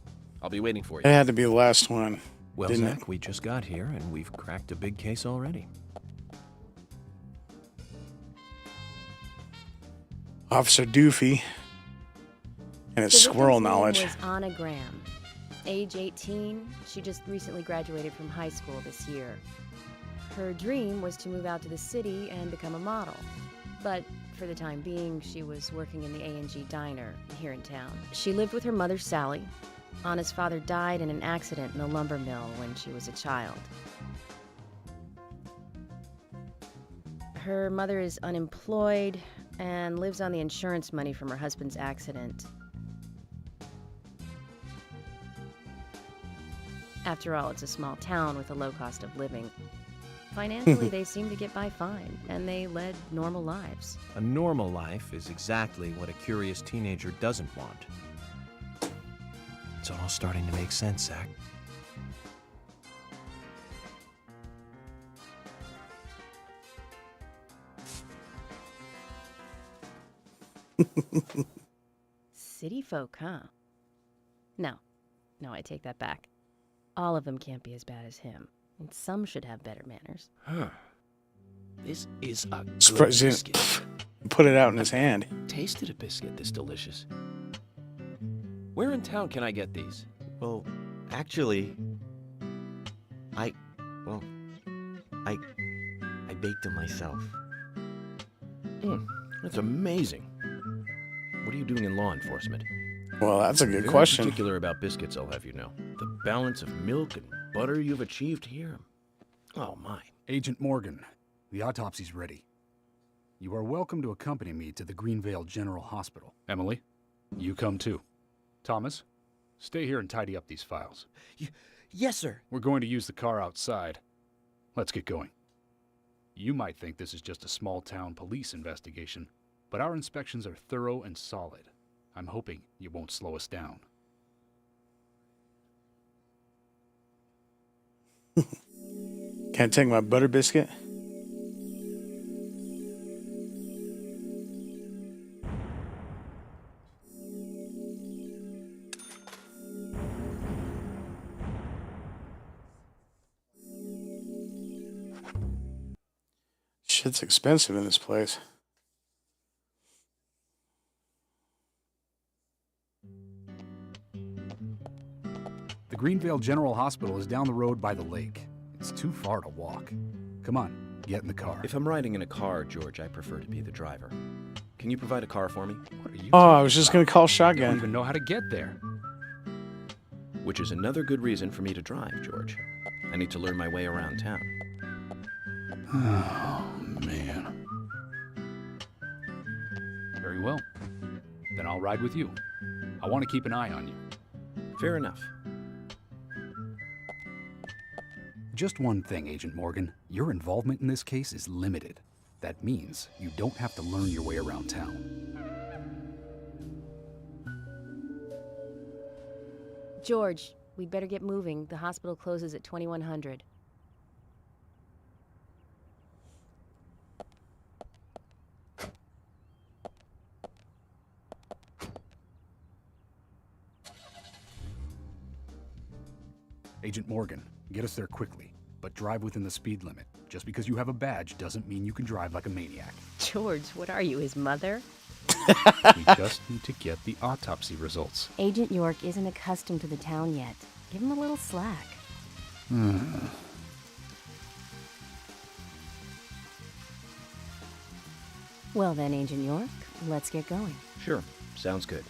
I'll be waiting for It you. had to be the last one. Well, didn't Zach, we just got here and we've cracked a big case already. Officer Doofy and his The squirrel victim's name knowledge. was Anna Graham. Age 18, she just recently graduated from high school this year. Her dream was to move out to the city and become a model. But for the time being, she was working in the A&G diner here in town. She lived with her mother, Sally. Anna's father died in an accident in the lumber mill when she was a child. Her mother is unemployed and lives on the insurance money from her husband's accident. After all, it's a small town with a low cost of living. Financially, they seem to get by fine, and they led normal lives. A normal life is exactly what a curious teenager doesn't want. It's all starting to make sense, Zach. City folk, huh? No, I take that back. All of them can't be as bad as him, and some should have better manners. Huh. This is a good Surprised he biscuit. didn't put it out in his hand. Tasted a biscuit this delicious. Where in town can I get these? Well, actually, I baked them myself. That's amazing. What are you doing in law enforcement? Well, that's a good Very question. particular about biscuits, I'll have you know. The balance of milk and butter you've achieved here. Oh, my. Agent Morgan, the autopsy's ready. You are welcome to accompany me to the Greenvale General Hospital. Emily, you come too. Thomas, stay here and tidy up these files. Yes, sir. We're going to use the car outside. Let's get going. You might think this is just a small-town police investigation, but our inspections are thorough and solid. I'm hoping you won't slow us down. Can I take my butter biscuit? Shit's expensive in this place. The Greenvale General Hospital is down the road by the lake. It's too far to walk. Come on, get in the car. If I'm riding in a car, George, I prefer to be the driver. Can you provide a car for me? What are you Oh, I talking was just about? gonna call I don't shotgun. even know how to get there. Which is another good reason for me to drive, George. I need to learn my way around town. Oh, man. Very well. Then I'll ride with you. I want to keep an eye on you. Fair enough. Just one thing, Agent Morgan. Your involvement in this case is limited. That means you don't have to learn your way around town. George, we'd better get moving. The hospital closes at 2100. Agent Morgan, get us there quickly, but drive within the speed limit. Just because you have a badge doesn't mean you can drive like a maniac. George, what are you, his mother? We just need to get the autopsy results. Agent York isn't accustomed to the town yet. Give him a little slack. Well then, Agent York, let's get going. Sure, sounds good.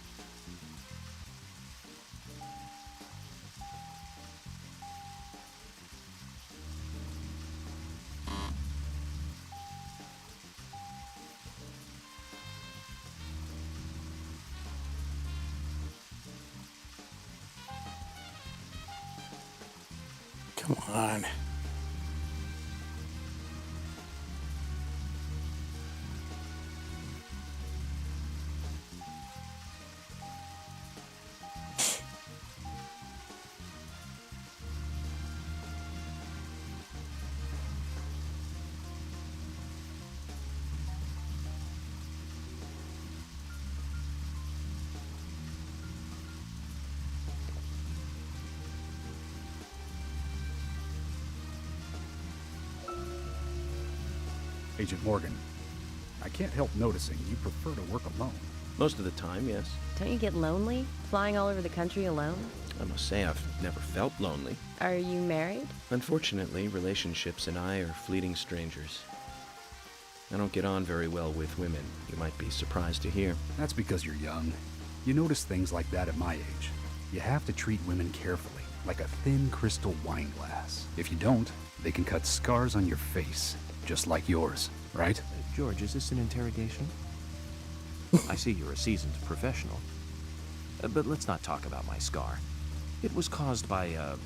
Come on. Agent Morgan, I can't help noticing you prefer to work alone. Most of the time, yes. Don't you get lonely, flying all over the country alone? I must say I've never felt lonely. Are you married? Unfortunately, relationships and I are fleeting strangers. I don't get on very well with women, you might be surprised to hear. That's because you're young. You notice things like that at my age. You have to treat women carefully, like a thin crystal wine glass. If you don't, they can cut scars on your face, just like yours, right? George, is this an interrogation? I see you're a seasoned professional. But let's not talk about my scar. It was caused by a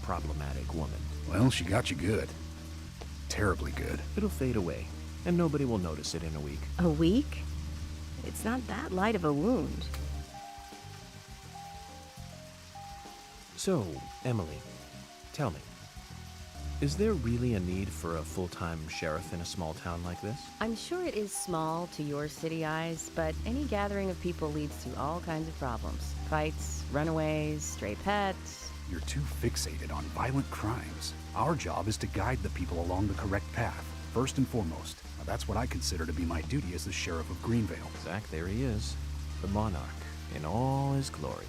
problematic woman. Well, she got you good. Terribly good. It'll fade away, and nobody will notice it in a week. A week? It's not that light of a wound. So, Emily, tell me, is there really a need for a full-time sheriff in a small town like this? I'm sure it is small to your city eyes, but any gathering of people leads to all kinds of problems. Fights, runaways, stray pets. You're too fixated on violent crimes. Our job is to guide the people along the correct path, first and foremost. Now, that's what I consider to be my duty as the sheriff of Greenvale. Zach, there he is. The monarch, in all his glory.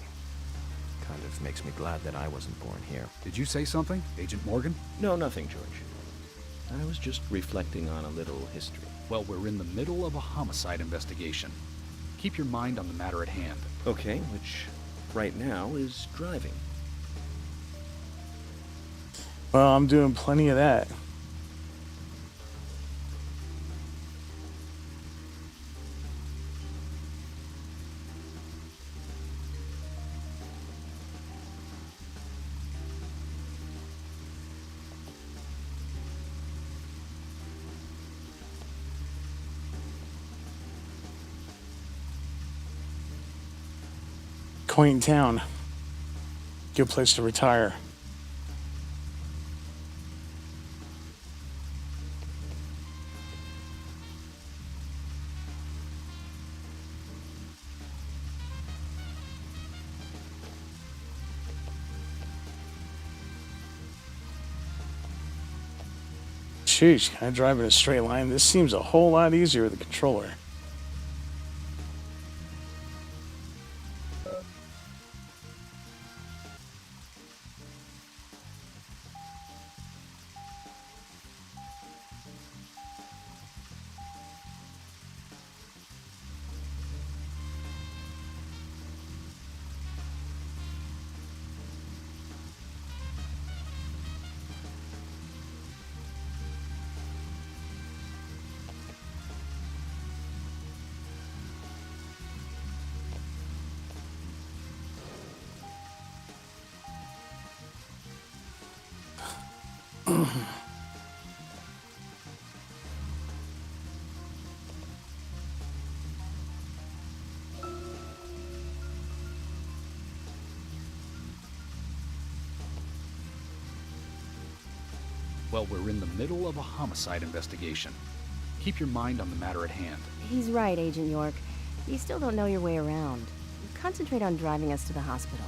Kind of makes me glad that I wasn't born here. Did you say something, Agent Morgan? No, nothing, George. I was just reflecting on a little history. Well, we're in the middle of a homicide investigation. Keep your mind on the matter at hand. Okay, which right now is driving. Well, I'm doing plenty of that. Quaint town. Good place to retire. Sheesh, can I drive in a straight line? This seems a whole lot easier with the controller. Well, we're in the middle of a homicide investigation. Keep your mind on the matter at hand. He's right, Agent York. You still don't know your way around. Concentrate on driving us to the hospital.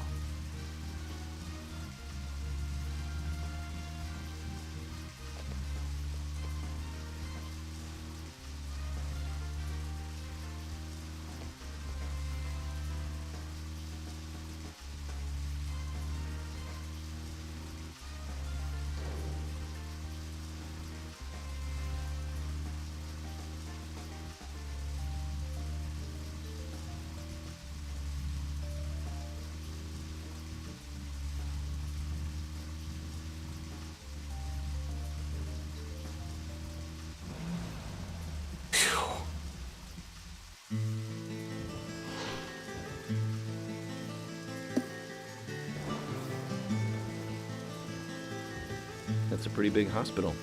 That's a pretty big hospital.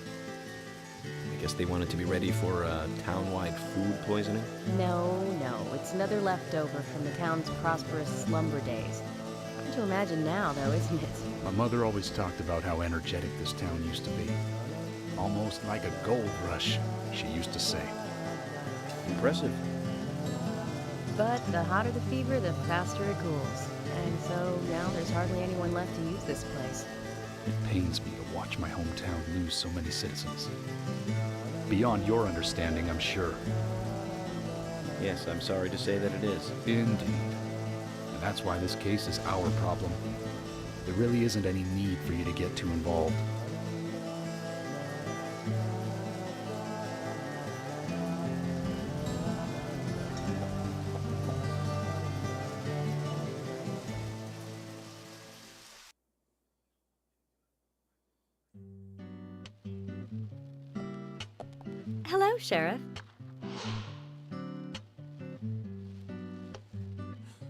I guess they wanted to be ready for town-wide food poisoning? No, it's another leftover from the town's prosperous slumber days. Hard to imagine now, though, isn't it? My mother always talked about how energetic this town used to be. Almost like a gold rush, she used to say. Impressive. But the hotter the fever, the faster it cools. And so now there's hardly anyone left to use this place. It pains me to watch my hometown lose so many citizens. Beyond your understanding, I'm sure. Yes, I'm sorry to say that it is. Indeed. And that's why this case is our problem. There really isn't any need for you to get too involved. Hello, Sheriff.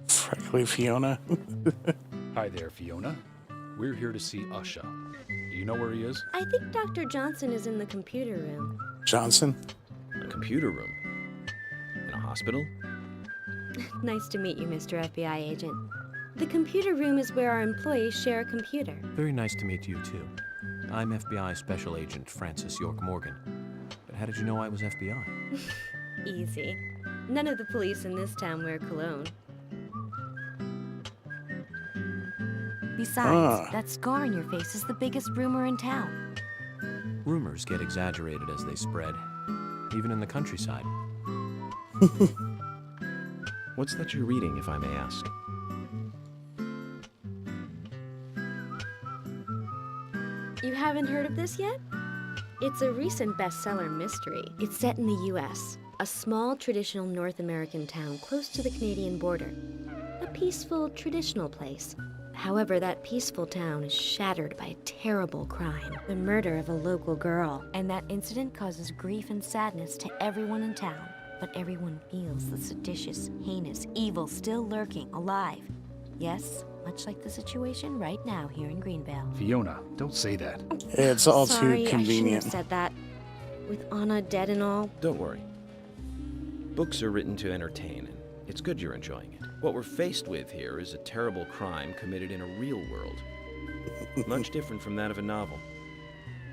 Frankly, Fiona. Hi there, Fiona. We're here to see Usha. Do you know where he is? I think Dr. Johnson is in the computer room. Johnson? A computer room? In a hospital? Nice to meet you, Mr. FBI agent. The computer room is where our employees share a computer. Very nice to meet you, too. I'm FBI Special Agent Francis York Morgan. But how did you know I was FBI? Easy. None of the police in this town wear cologne. Besides, that scar on your face is the biggest rumor in town. Rumors get exaggerated as they spread, even in the countryside. What's that you're reading, if I may ask? You haven't heard of this yet? It's a recent bestseller mystery. It's set in the U.S., a small traditional North American town close to the Canadian border. A peaceful, traditional place. However, that peaceful town is shattered by a terrible crime, the murder of a local girl. And that incident causes grief and sadness to everyone in town. But everyone feels the seditious, heinous evil still lurking, alive. Yes, much like the situation right now here in Greenvale. Fiona, don't say that. It's all Sorry, too convenient. I shouldn't have said that. With Anna dead and all. Don't worry. Books are written to entertain, and it's good you're enjoying it. What we're faced with here is a terrible crime committed in a real world. Much different from that of a novel.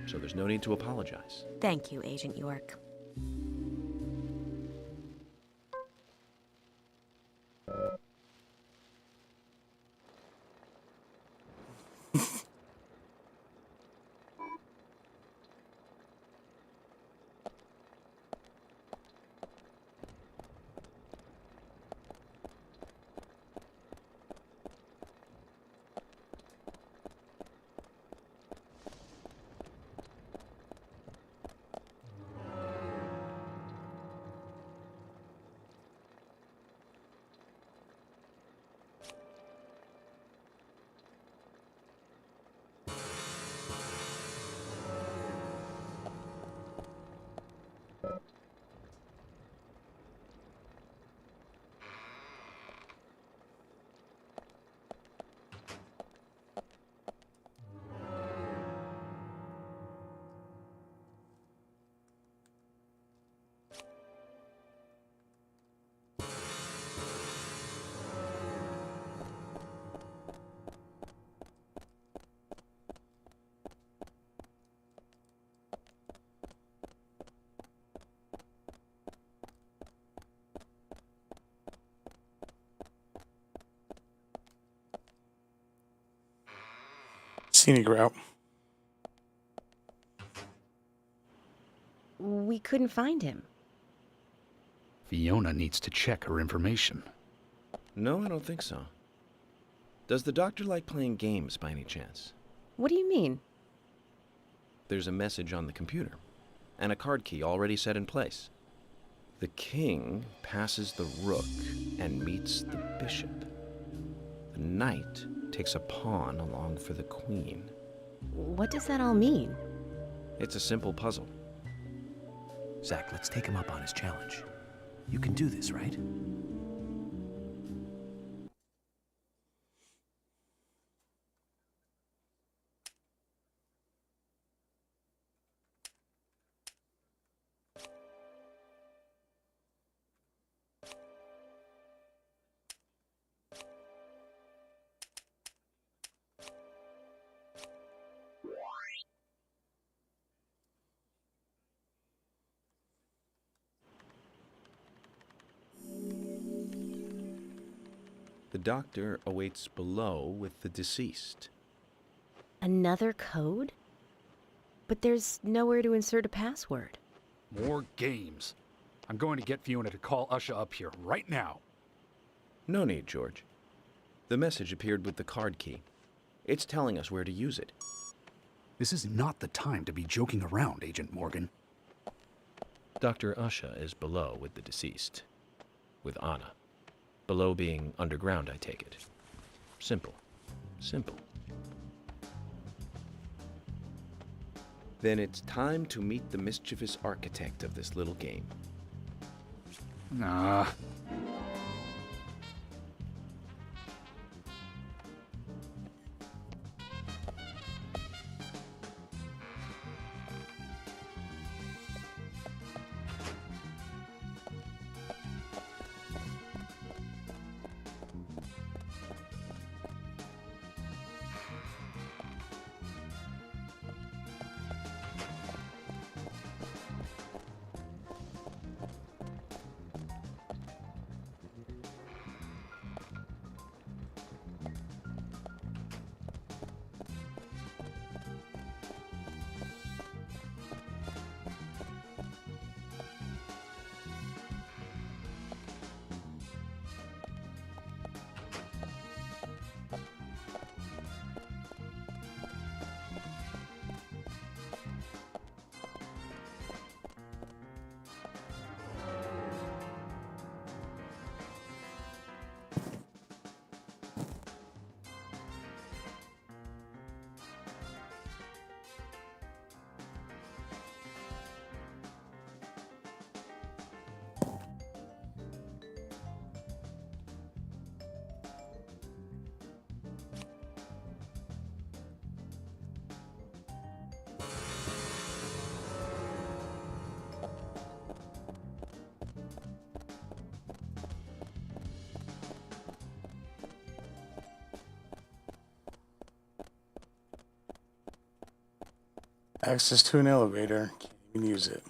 So there's no need to apologize. Thank you, Agent York. scenic route. We couldn't find him. Fiona needs to check her information. No, I don't think so. Does the doctor like playing games by any chance? What do you mean? There's a message on the computer, and a card key already set in place. The king passes the rook and meets the bishop. The knight takes a pawn along for the queen. What does that all mean? It's a simple puzzle. Zach, let's take him up on his challenge. You can do this, right? The doctor awaits below with the deceased. Another code? But there's nowhere to insert a password. More games. I'm going to get Fiona to call Usha up here right now. No need, George. The message appeared with the card key. It's telling us where to use it. This is not the time to be joking around, Agent Morgan. Dr. Usha is below with the deceased. With Anna. Below being underground, I take it. Simple. Simple. Then it's time to meet the mischievous architect of this little game. Nah. Access to an elevator. Can't even use it.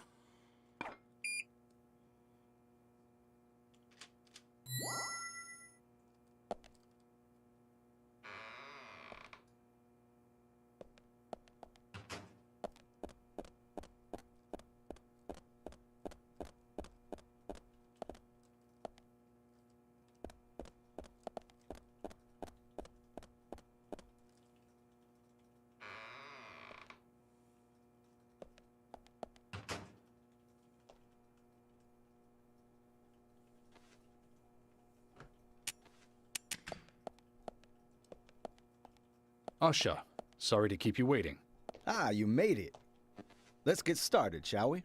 Usha, sorry to keep you waiting. Ah, you made it. Let's get started, shall we?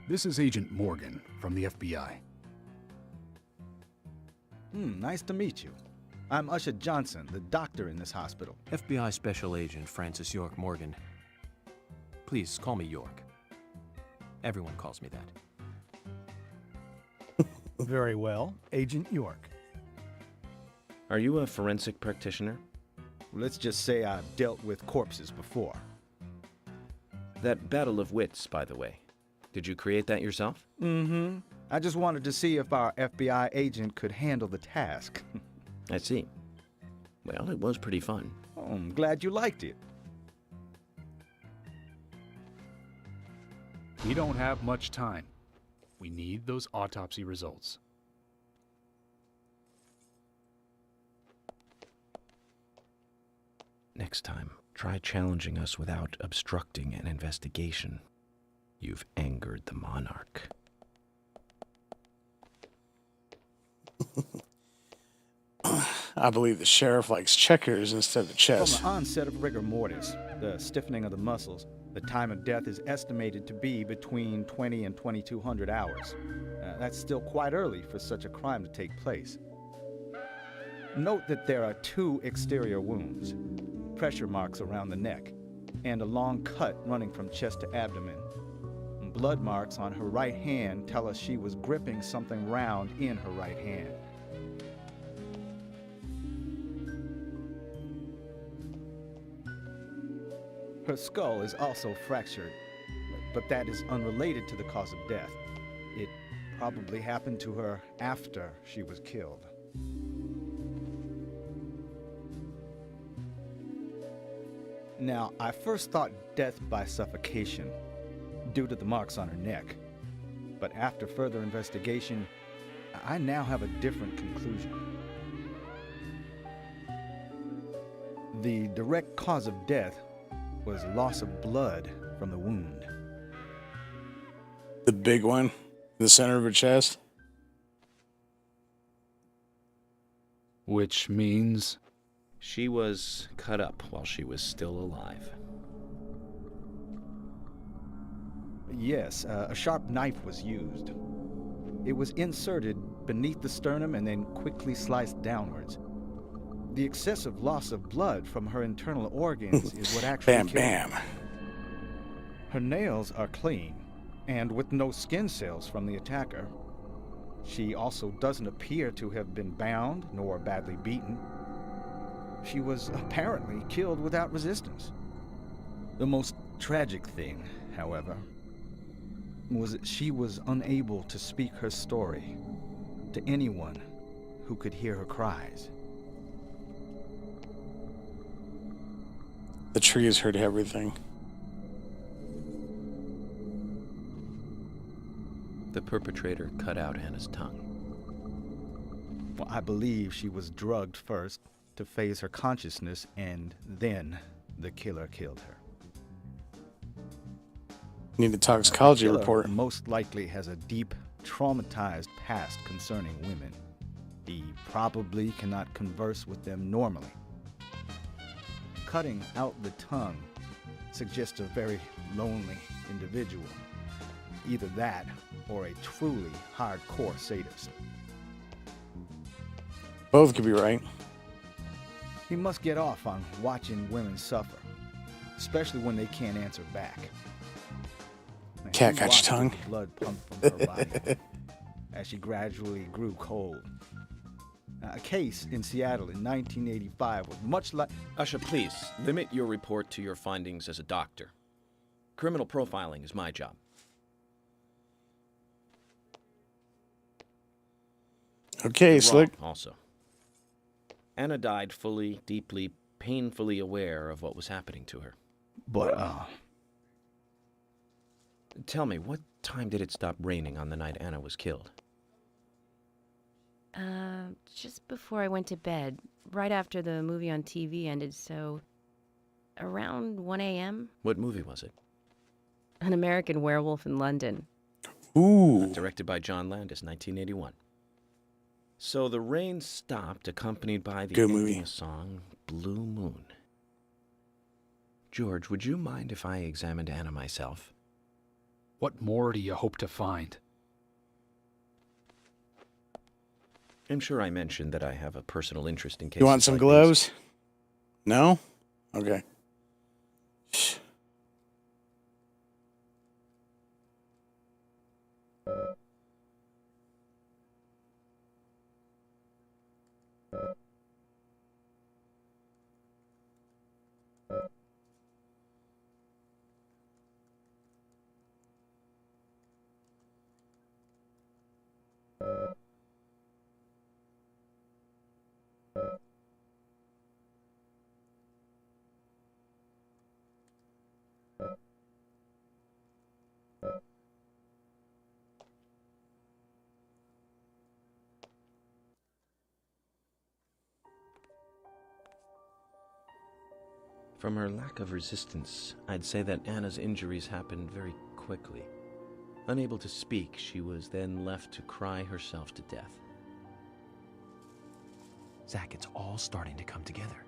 This is Agent Morgan from the FBI. Nice to meet you. I'm Usha Johnson, the doctor in this hospital. FBI Special Agent Francis York Morgan. Please call me York. Everyone calls me that. Very well, Agent York. Are you a forensic practitioner? Let's just say I've dealt with corpses before. That battle of wits, by the way. Did you create that yourself? Mm-hmm. I just wanted to see if our FBI agent could handle the task. I see. Well, it was pretty fun. Oh, I'm glad you liked it. We don't have much time. We need those autopsy results. Next time, try challenging us without obstructing an investigation. You've angered the monarch. I believe the sheriff likes checkers instead of chess. From the onset of rigor mortis, the stiffening of the muscles, the time of death is estimated to be between 20 and 2200 hours. That's still quite early for such a crime to take place. Note that there are 2 exterior wounds, pressure marks around the neck, and a long cut running from chest to abdomen. Blood marks on her right hand tell us she was gripping something round in her right hand. Her skull is also fractured, but that is unrelated to the cause of death. It probably happened to her after she was killed. Now, I first thought death by suffocation, due to the marks on her neck. But after further investigation, I now have a different conclusion. The direct cause of death was loss of blood from the wound. The big one in the center of her chest? Which means... She was cut up while she was still alive. Yes, a sharp knife was used. It was inserted beneath the sternum and then quickly sliced downwards. The excessive loss of blood from her internal organs is what actually bam, killed her. bam. Her nails are clean, and with no skin cells from the attacker. She also doesn't appear to have been bound nor badly beaten. She was apparently killed without resistance. The most tragic thing, however, was that she was unable to speak her story to anyone who could hear her cries. The trees heard everything. The perpetrator cut out Anna's tongue. Well, I believe she was drugged first to phase her consciousness, and then the killer killed her. Need a toxicology The killer report. most likely has a deep, traumatized past concerning women. He probably cannot converse with them normally. Cutting out the tongue suggests a very lonely individual. Either that or a truly hardcore sadist. Both could be right. He must get off on watching women suffer, especially when they can't answer back. Cat He got your watched tongue. the blood pump from her body as she gradually grew cold. A case in Seattle in 1985 was much like... Usha, please, limit your report to your findings as a doctor. Criminal profiling is my job. Okay, You're Slick. wrong, also. Anna died fully, deeply, painfully aware of what was happening to her. But, Tell me, what time did it stop raining on the night Anna was killed? Just before I went to bed, right after the movie on TV ended, so around 1 a.m. What movie was it? An American Werewolf in London. Ooh. Directed by John Landis, 1981. So the rain stopped, accompanied by the Good ending movie. song, Blue Moon. George, would you mind if I examined Anna myself? What more do you hope to find? I'm sure I mentioned that I have a personal interest in cases You want some like gloves? No? Okay. From her lack of resistance, I'd say that Anna's injuries happened very quickly. Unable to speak, she was then left to cry herself to death. Zach, it's all starting to come together.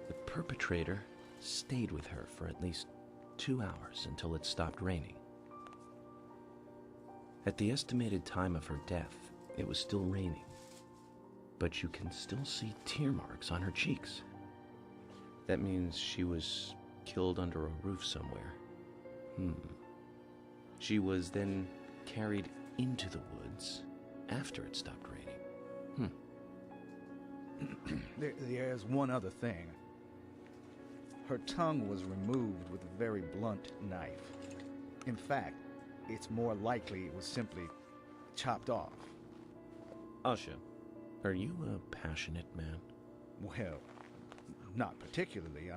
The perpetrator stayed with her for at least 2 hours until it stopped raining. At the estimated time of her death, it was still raining, but you can still see tear marks on her cheeks. That means she was killed under a roof somewhere. She was then carried into the woods after it stopped raining. There's one other thing. Her tongue was removed with a very blunt knife. In fact, it's more likely it was simply chopped off. Asha, are you a passionate man? Well, not particularly,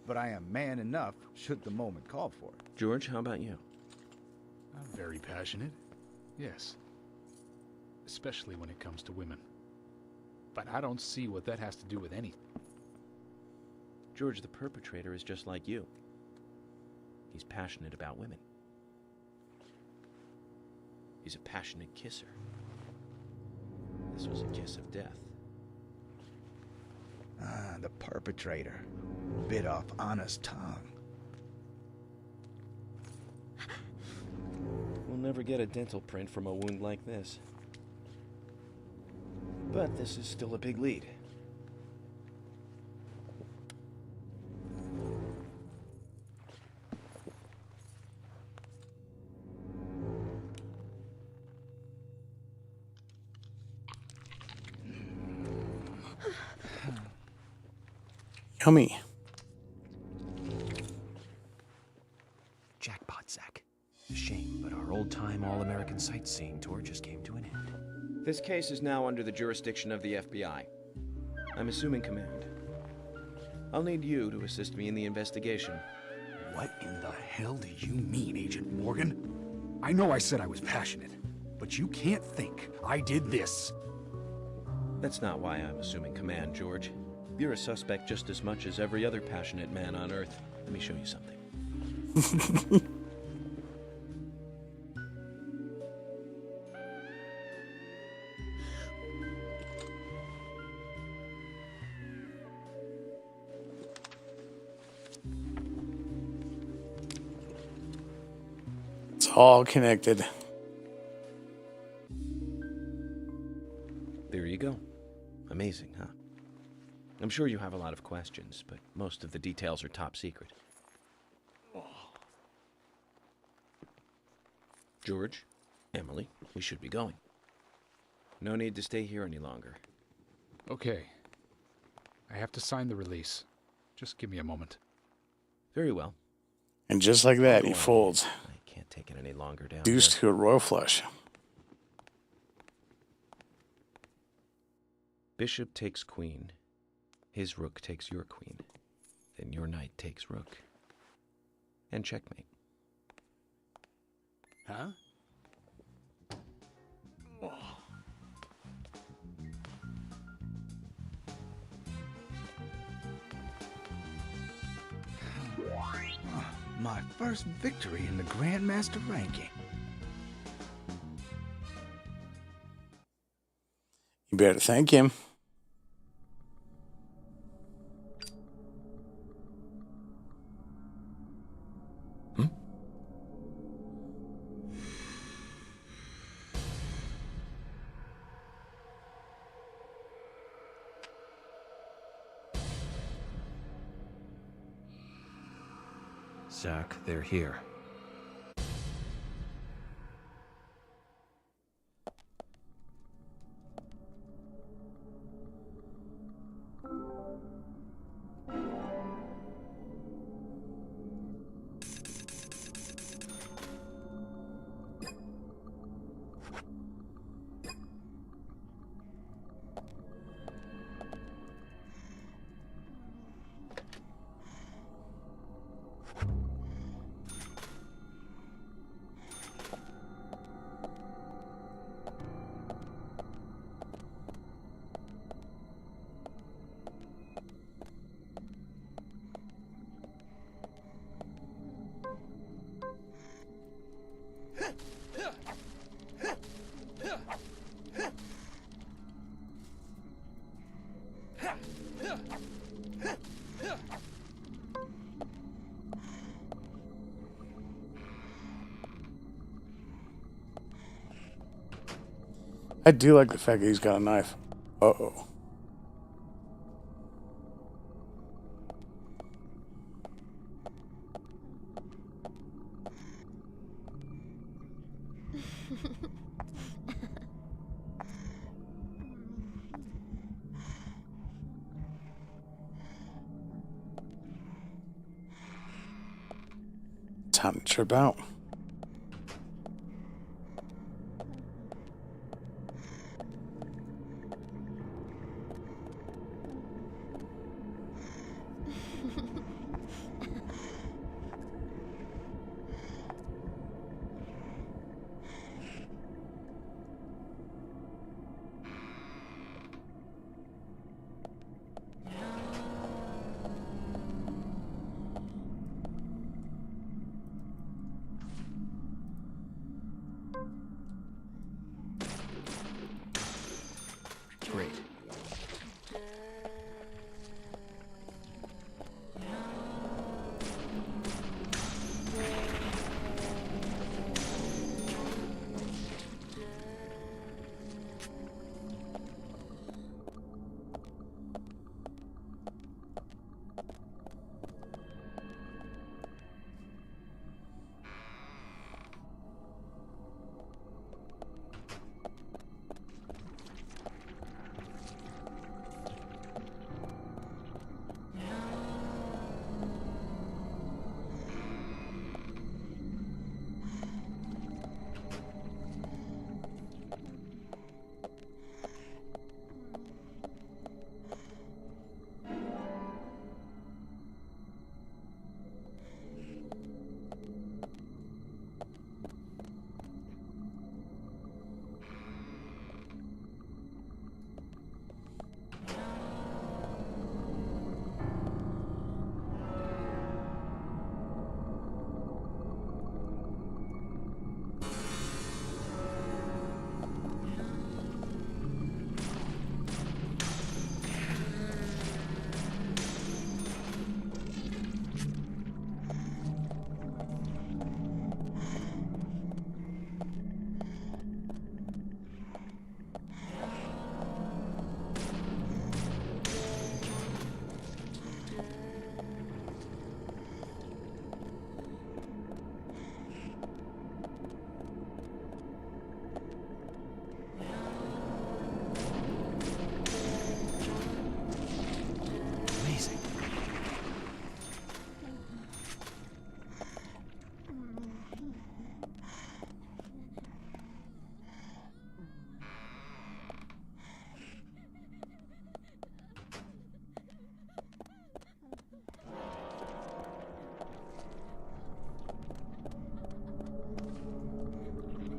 but I am man enough should the moment call for it. George, how about you? I'm very passionate, yes. Especially when it comes to women. But I don't see what that has to do with anything. George, the perpetrator is just like you. He's passionate about women. He's a passionate kisser. This was a kiss of death. The perpetrator bit off Anna's tongue. We'll never get a dental print from a wound like this. But this is still a big lead. Yummy. Jackpot, Zach. A shame, but our old-time all-American sightseeing tour just came to an end. This case is now under the jurisdiction of the FBI. I'm assuming command. I'll need you to assist me in the investigation. What in the hell do you mean, Agent Morgan? I know I said I was passionate, but you can't think I did this. That's not why I'm assuming command, George. You're a suspect just as much as every other passionate man on Earth. Let me show you something. It's all connected. There you go. Amazing, huh? I'm sure you have a lot of questions, but most of the details are top secret. George, Emily, we should be going. No need to stay here any longer. Okay. I have to sign the release. Just give me a moment. Very well. And just like that, he folds. I can't take it any longer down Deuce here. to a royal flush. Bishop takes queen. His rook takes your queen. Then your knight takes rook. And checkmate. Huh? My first victory in the Grandmaster ranking. You better thank him. Zach, they're here. I do like the fact that he's got a knife. Uh-oh. Time to trip out. Great.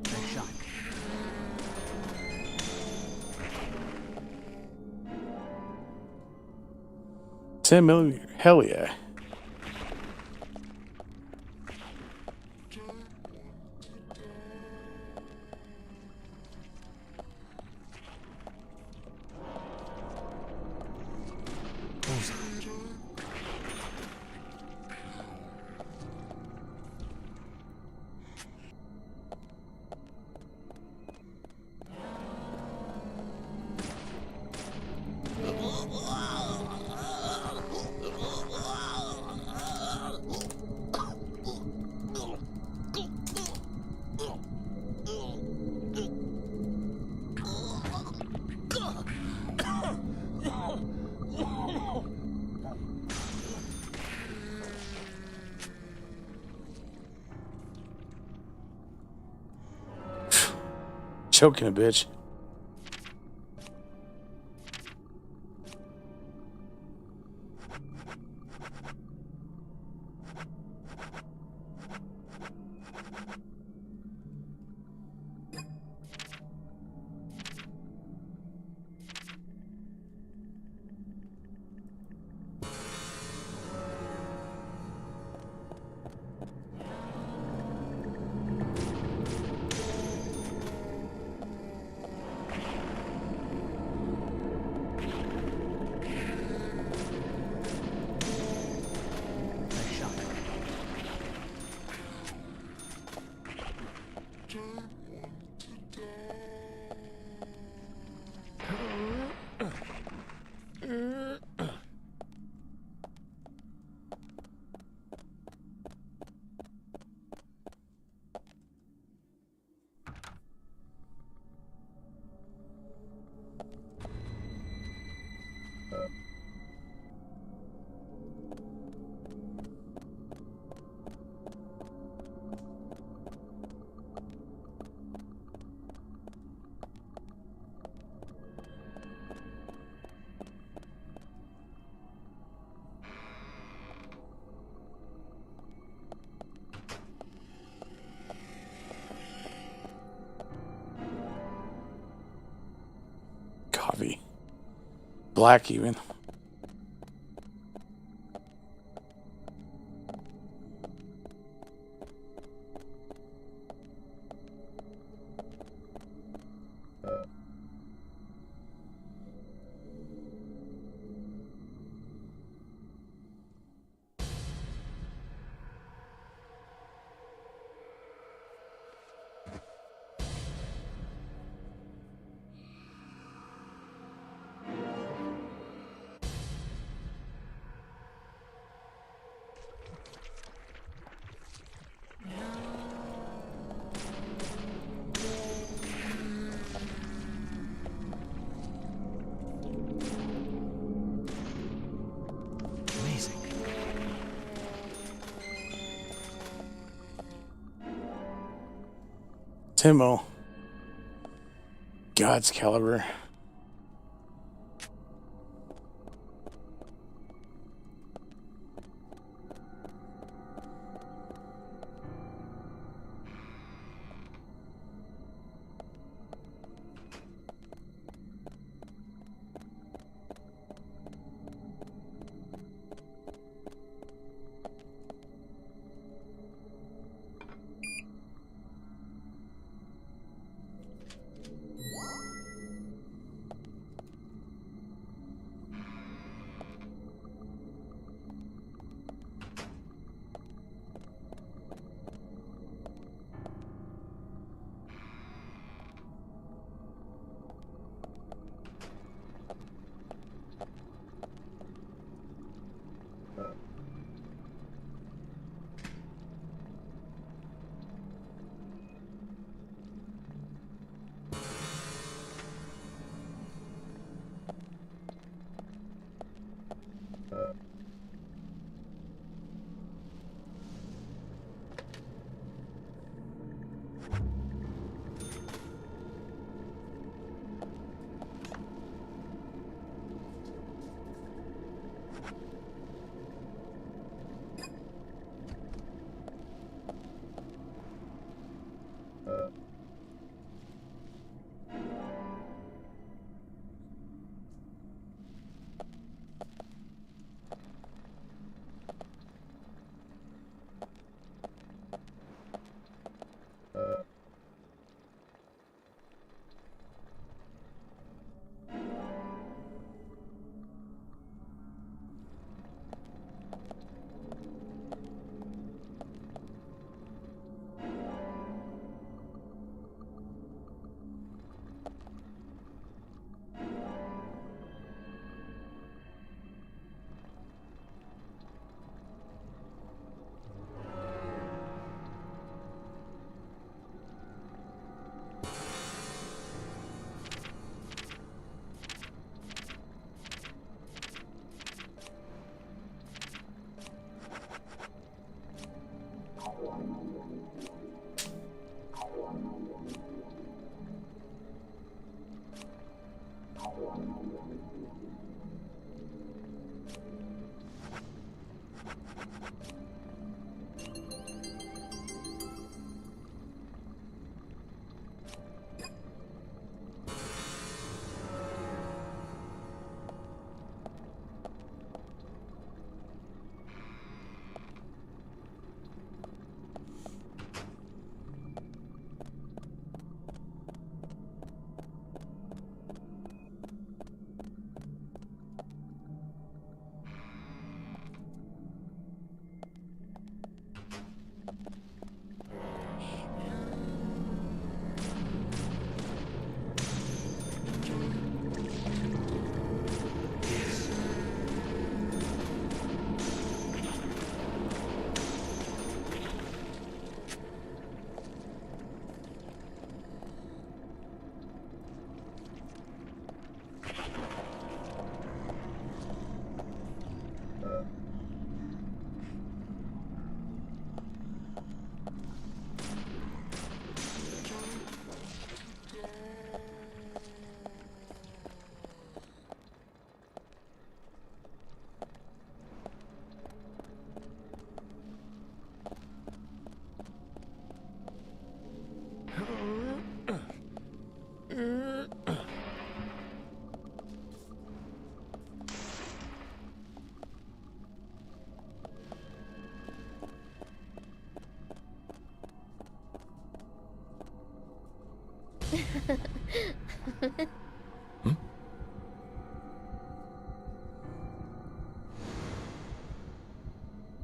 Nice shot. 10mm. Hell yeah. Choking a bitch. black even. Timo. God's caliber.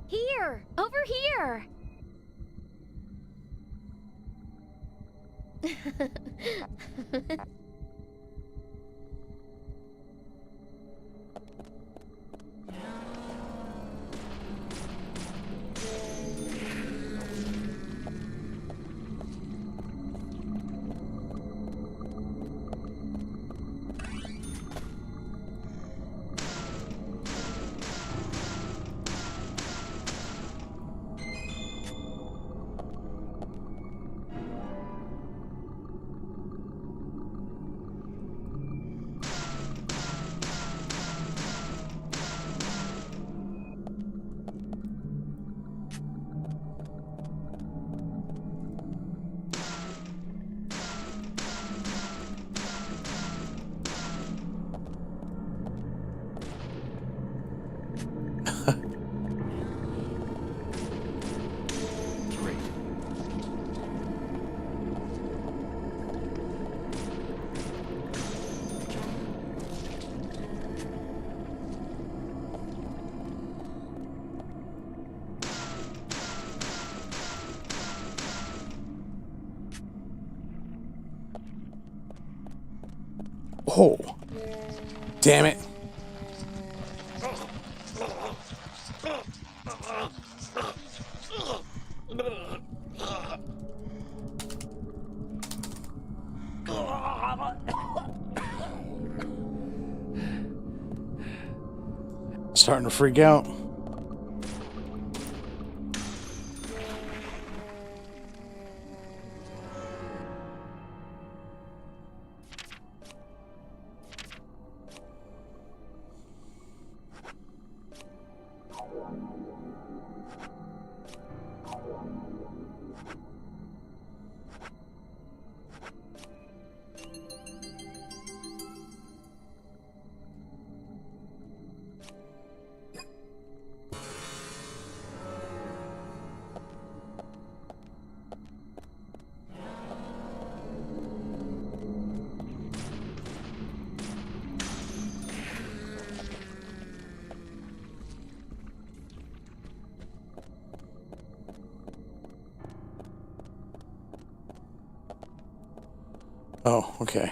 Here! Over here! Oh, damn it. Starting to freak out. Oh, okay.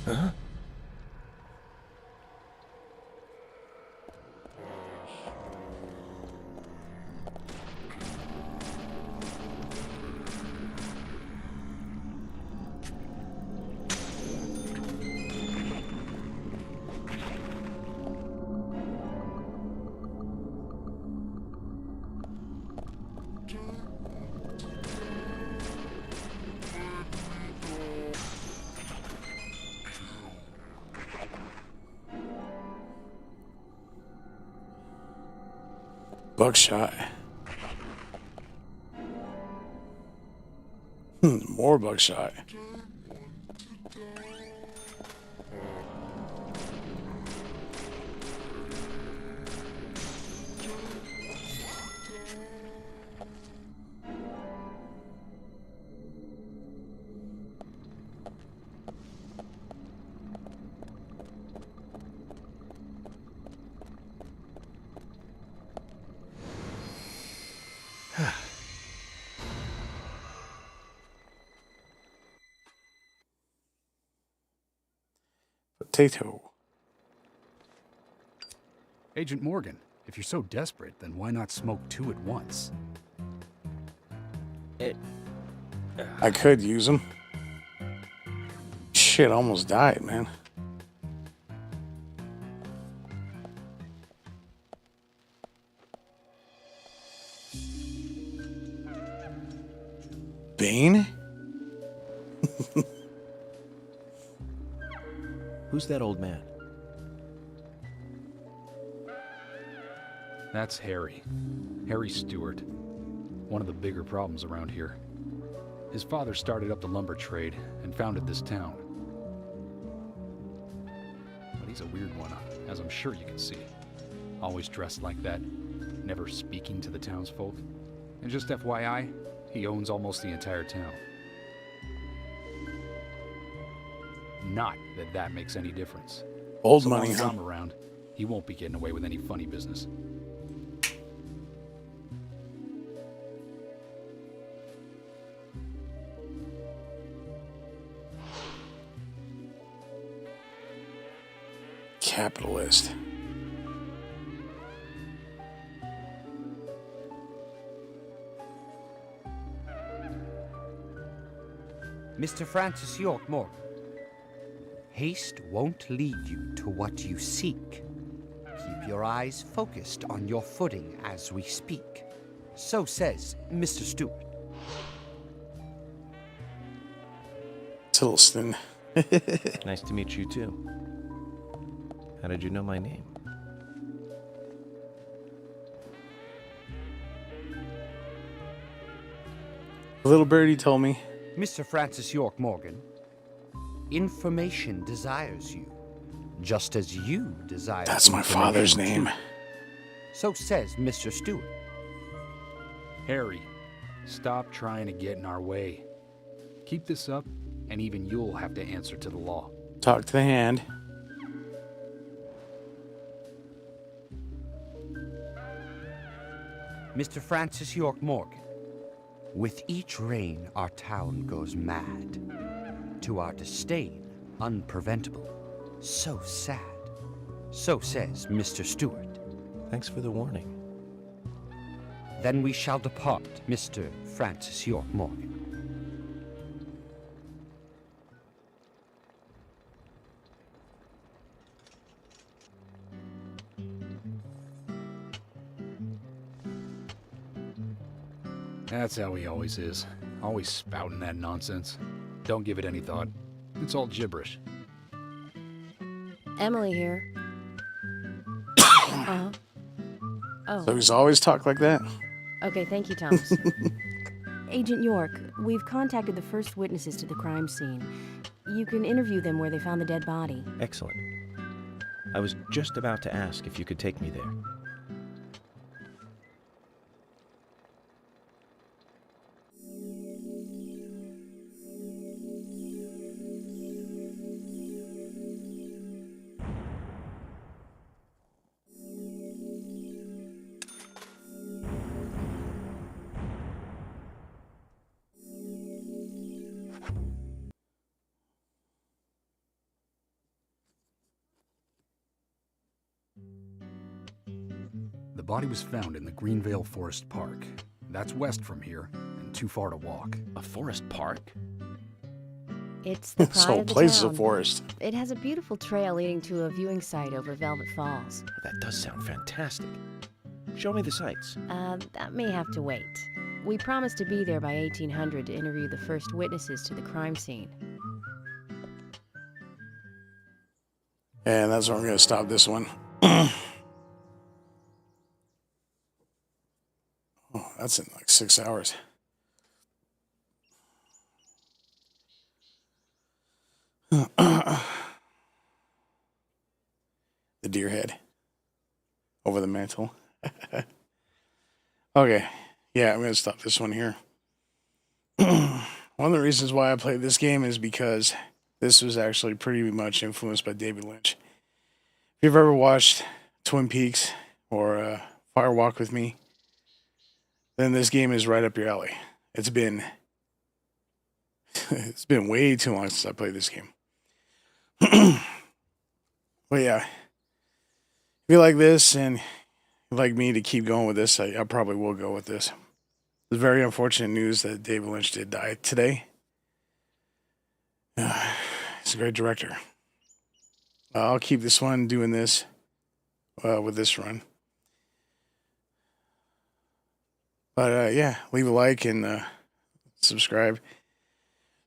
Huh? Buckshot. More buckshot. Potato. Agent Morgan, if you're so desperate, then why not smoke two at once? I could use them. Shit, almost died, man. Bane? Who's that old man? That's Harry. Harry Stewart. One of the bigger problems around here. His father started up the lumber trade and founded this town. But he's a weird one, as I'm sure you can see. Always dressed like that, never speaking to the townsfolk. And just FYI, he owns almost the entire town. Not that that makes any difference. Old So long money, as huh? I'm around, he won't be getting away with any funny business. Capitalist. Mr. Francis York Morgan, haste won't lead you to what you seek. Keep your eyes focused on your footing as we speak. So says Mr. Stewart. Tilston. Nice to meet you, too. How did you know my name? Little birdie told me. Mr. Francis York Morgan, information desires you, just as you desire. That's my father's name. So says Mr. Stewart. Harry, stop trying to get in our way. Keep this up, and even you'll have to answer to the law. Talk to the hand. Mr. Francis York Morgan, with each rain our town goes mad. To our disdain, unpreventable. So sad. So says Mr. Stewart. Thanks for the warning. Then we shall depart, Mr. Francis York Morgan. That's how he always is. Always spouting that nonsense. Don't give it any thought. It's all gibberish. Emily here. So Oh, he's always talk like that? okay, thank you, Thomas. Agent York, we've contacted the first witnesses to the crime scene. You can interview them where they found the dead body. Excellent. I was just about to ask if you could take me there. body was found in the Greenvale Forest Park. That's west from here, and too far to walk. A forest park? It's the This pride whole of the place is a town. forest. It has a beautiful trail leading to a viewing site over Velvet Falls. That does sound fantastic. Show me the sights. That may have to wait. We promised to be there by 1800 to interview the first witnesses to the crime scene. And that's where I'm going to stop this one. Oh, that's in like 6 hours. The deer head over the mantle. Okay. Yeah, I'm going to stop this one here. One of the reasons why I played this game is because this was actually pretty much influenced by David Lynch. If you've ever watched Twin Peaks or Fire Walk with Me, then this game is right up your alley. It's been way too long since I played this game. But yeah, if you like this and you'd like me to keep going with this, I probably will go with this. It's very unfortunate news that David Lynch did die today. He's a great director. I'll keep this one doing this with this run. But yeah, leave a like and subscribe.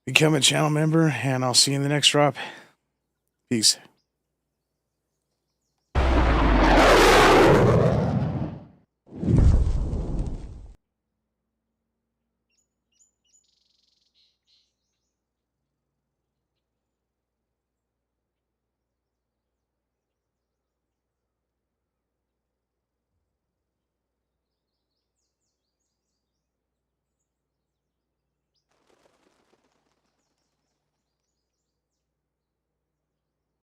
Become a channel member, and I'll see you in the next drop. Peace.